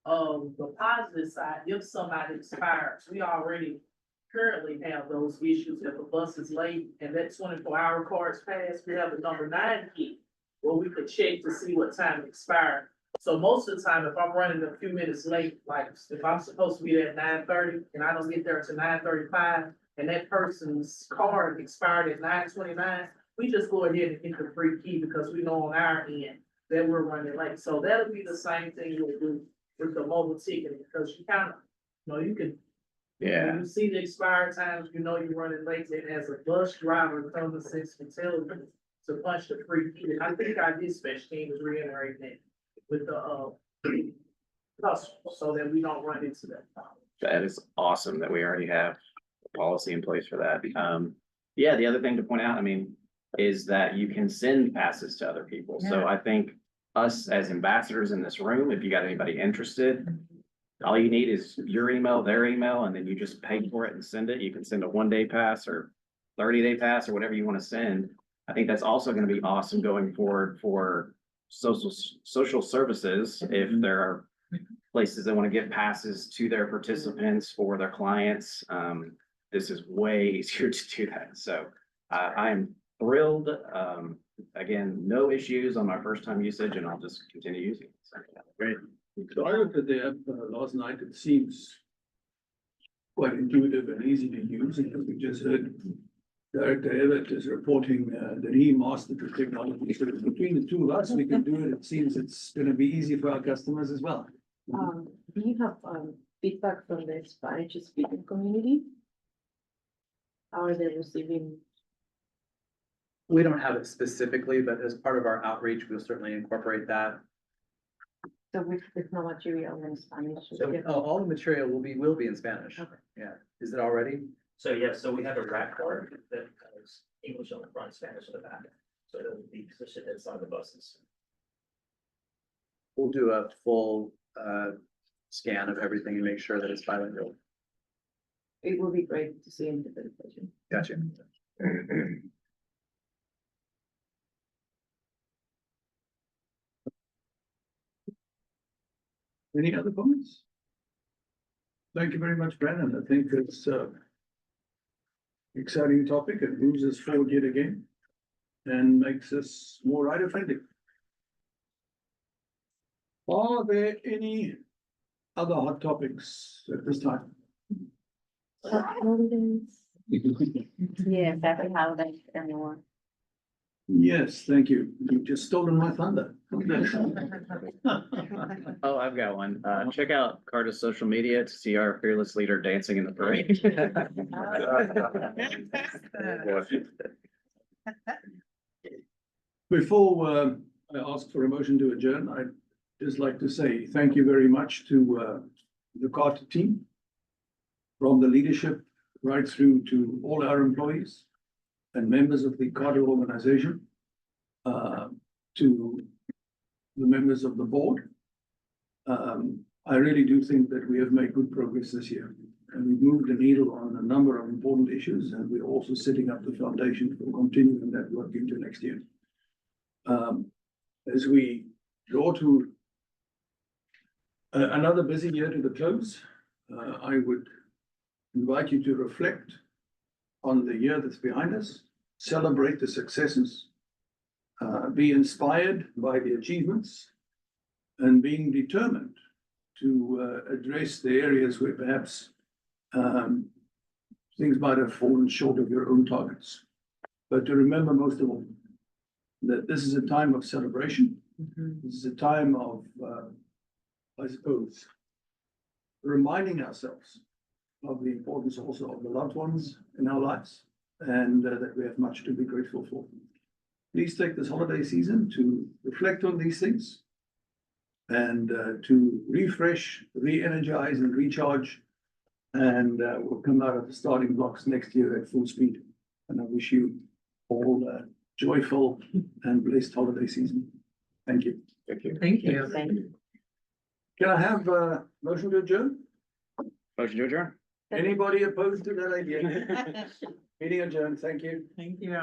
The positive side, if somebody expires, we already currently have those issues if a bus is late and that 24-hour cards pass, we have a number 9 key where we could check to see what time it expired. So most of the time, if I'm running a few minutes late, like if I'm supposed to be there at 9:30 and I don't get there till 9:35, and that person's card expired at 9:29, we just go ahead and get the free key because we know on our end that we're running late. So that'll be the same thing we'll do with the mobile ticketing, because you kind of, you can, when you see the expired times, you know you're running late, and as a bus driver, common sense can tell you to punch the free key. And I think our dispatch team is reiterating that with the customers, so that we don't run into that problem. That is awesome that we already have a policy in place for that. Yeah, the other thing to point out, I mean, is that you can send passes to other people. So I think us as ambassadors in this room, if you got anybody interested, all you need is your email, their email, and then you just pay for it and send it. You can send a 1-day pass or 30-day pass or whatever you want to send. I think that's also going to be awesome going forward for social services. If there are places that want to give passes to their participants for their clients, this is way easier to do that. So I am thrilled. Again, no issues on my first time usage, and I'll just continue using it. So, great. So I looked at the app last night. It seems quite intuitive and easy to use. And as we just heard, Director Everett is reporting that he mastered the technology. So between the two of us, we can do it. It seems it's going to be easy for our customers as well. Do you have feedback from the Spanish speaking community? How are they receiving? We don't have it specifically, but as part of our outreach, we'll certainly incorporate that. So with no material in Spanish? All the material will be in Spanish. Okay. Yeah. Is it already? So yes, so we have a rack card that has English on the front, Spanish on the back. So it'll be positioned inside the buses. We'll do a full scan of everything and make sure that it's bilingual. It will be great to see in the presentation. Gotcha. Any other comments? Thank you very much, Brandon. I think it's exciting topic. It moves us forward yet again and makes us more rider friendly. Are there any other hot topics at this time? Yes, happy holidays, everyone. Yes, thank you. You've just stolen my thunder. Oh, I've got one. Check out Carta's social media to see our fearless leader dancing in the parade. Before I ask for a motion to adjourn, I'd just like to say thank you very much to the Carta team, from the leadership right through to all our employees and members of the Carta organization, to the members of the board. I really do think that we have made good progress this year, and we've moved the needle on a number of important issues, and we're also setting up the foundation for continuing that work into next year. As we draw to another busy year to the close, I would invite you to reflect on the year that's behind us, celebrate the successes, be inspired by the achievements, and being determined to address the areas where perhaps things might have fallen short of your own targets. But to remember most of all, that this is a time of celebration. This is a time of, I suppose, reminding ourselves of the importance also of the loved ones in our lives, and that we have much to be grateful for. Please take this holiday season to reflect on these things and to refresh, re-energize and recharge. And we'll come out of the starting blocks next year at full speed. And I wish you all a joyful and blessed holiday season. Thank you. Thank you. Thank you. Thank you. Can I have a motion to adjourn? Motion to adjourn. Anybody opposed to that idea? Meeting adjourned, thank you. Thank you.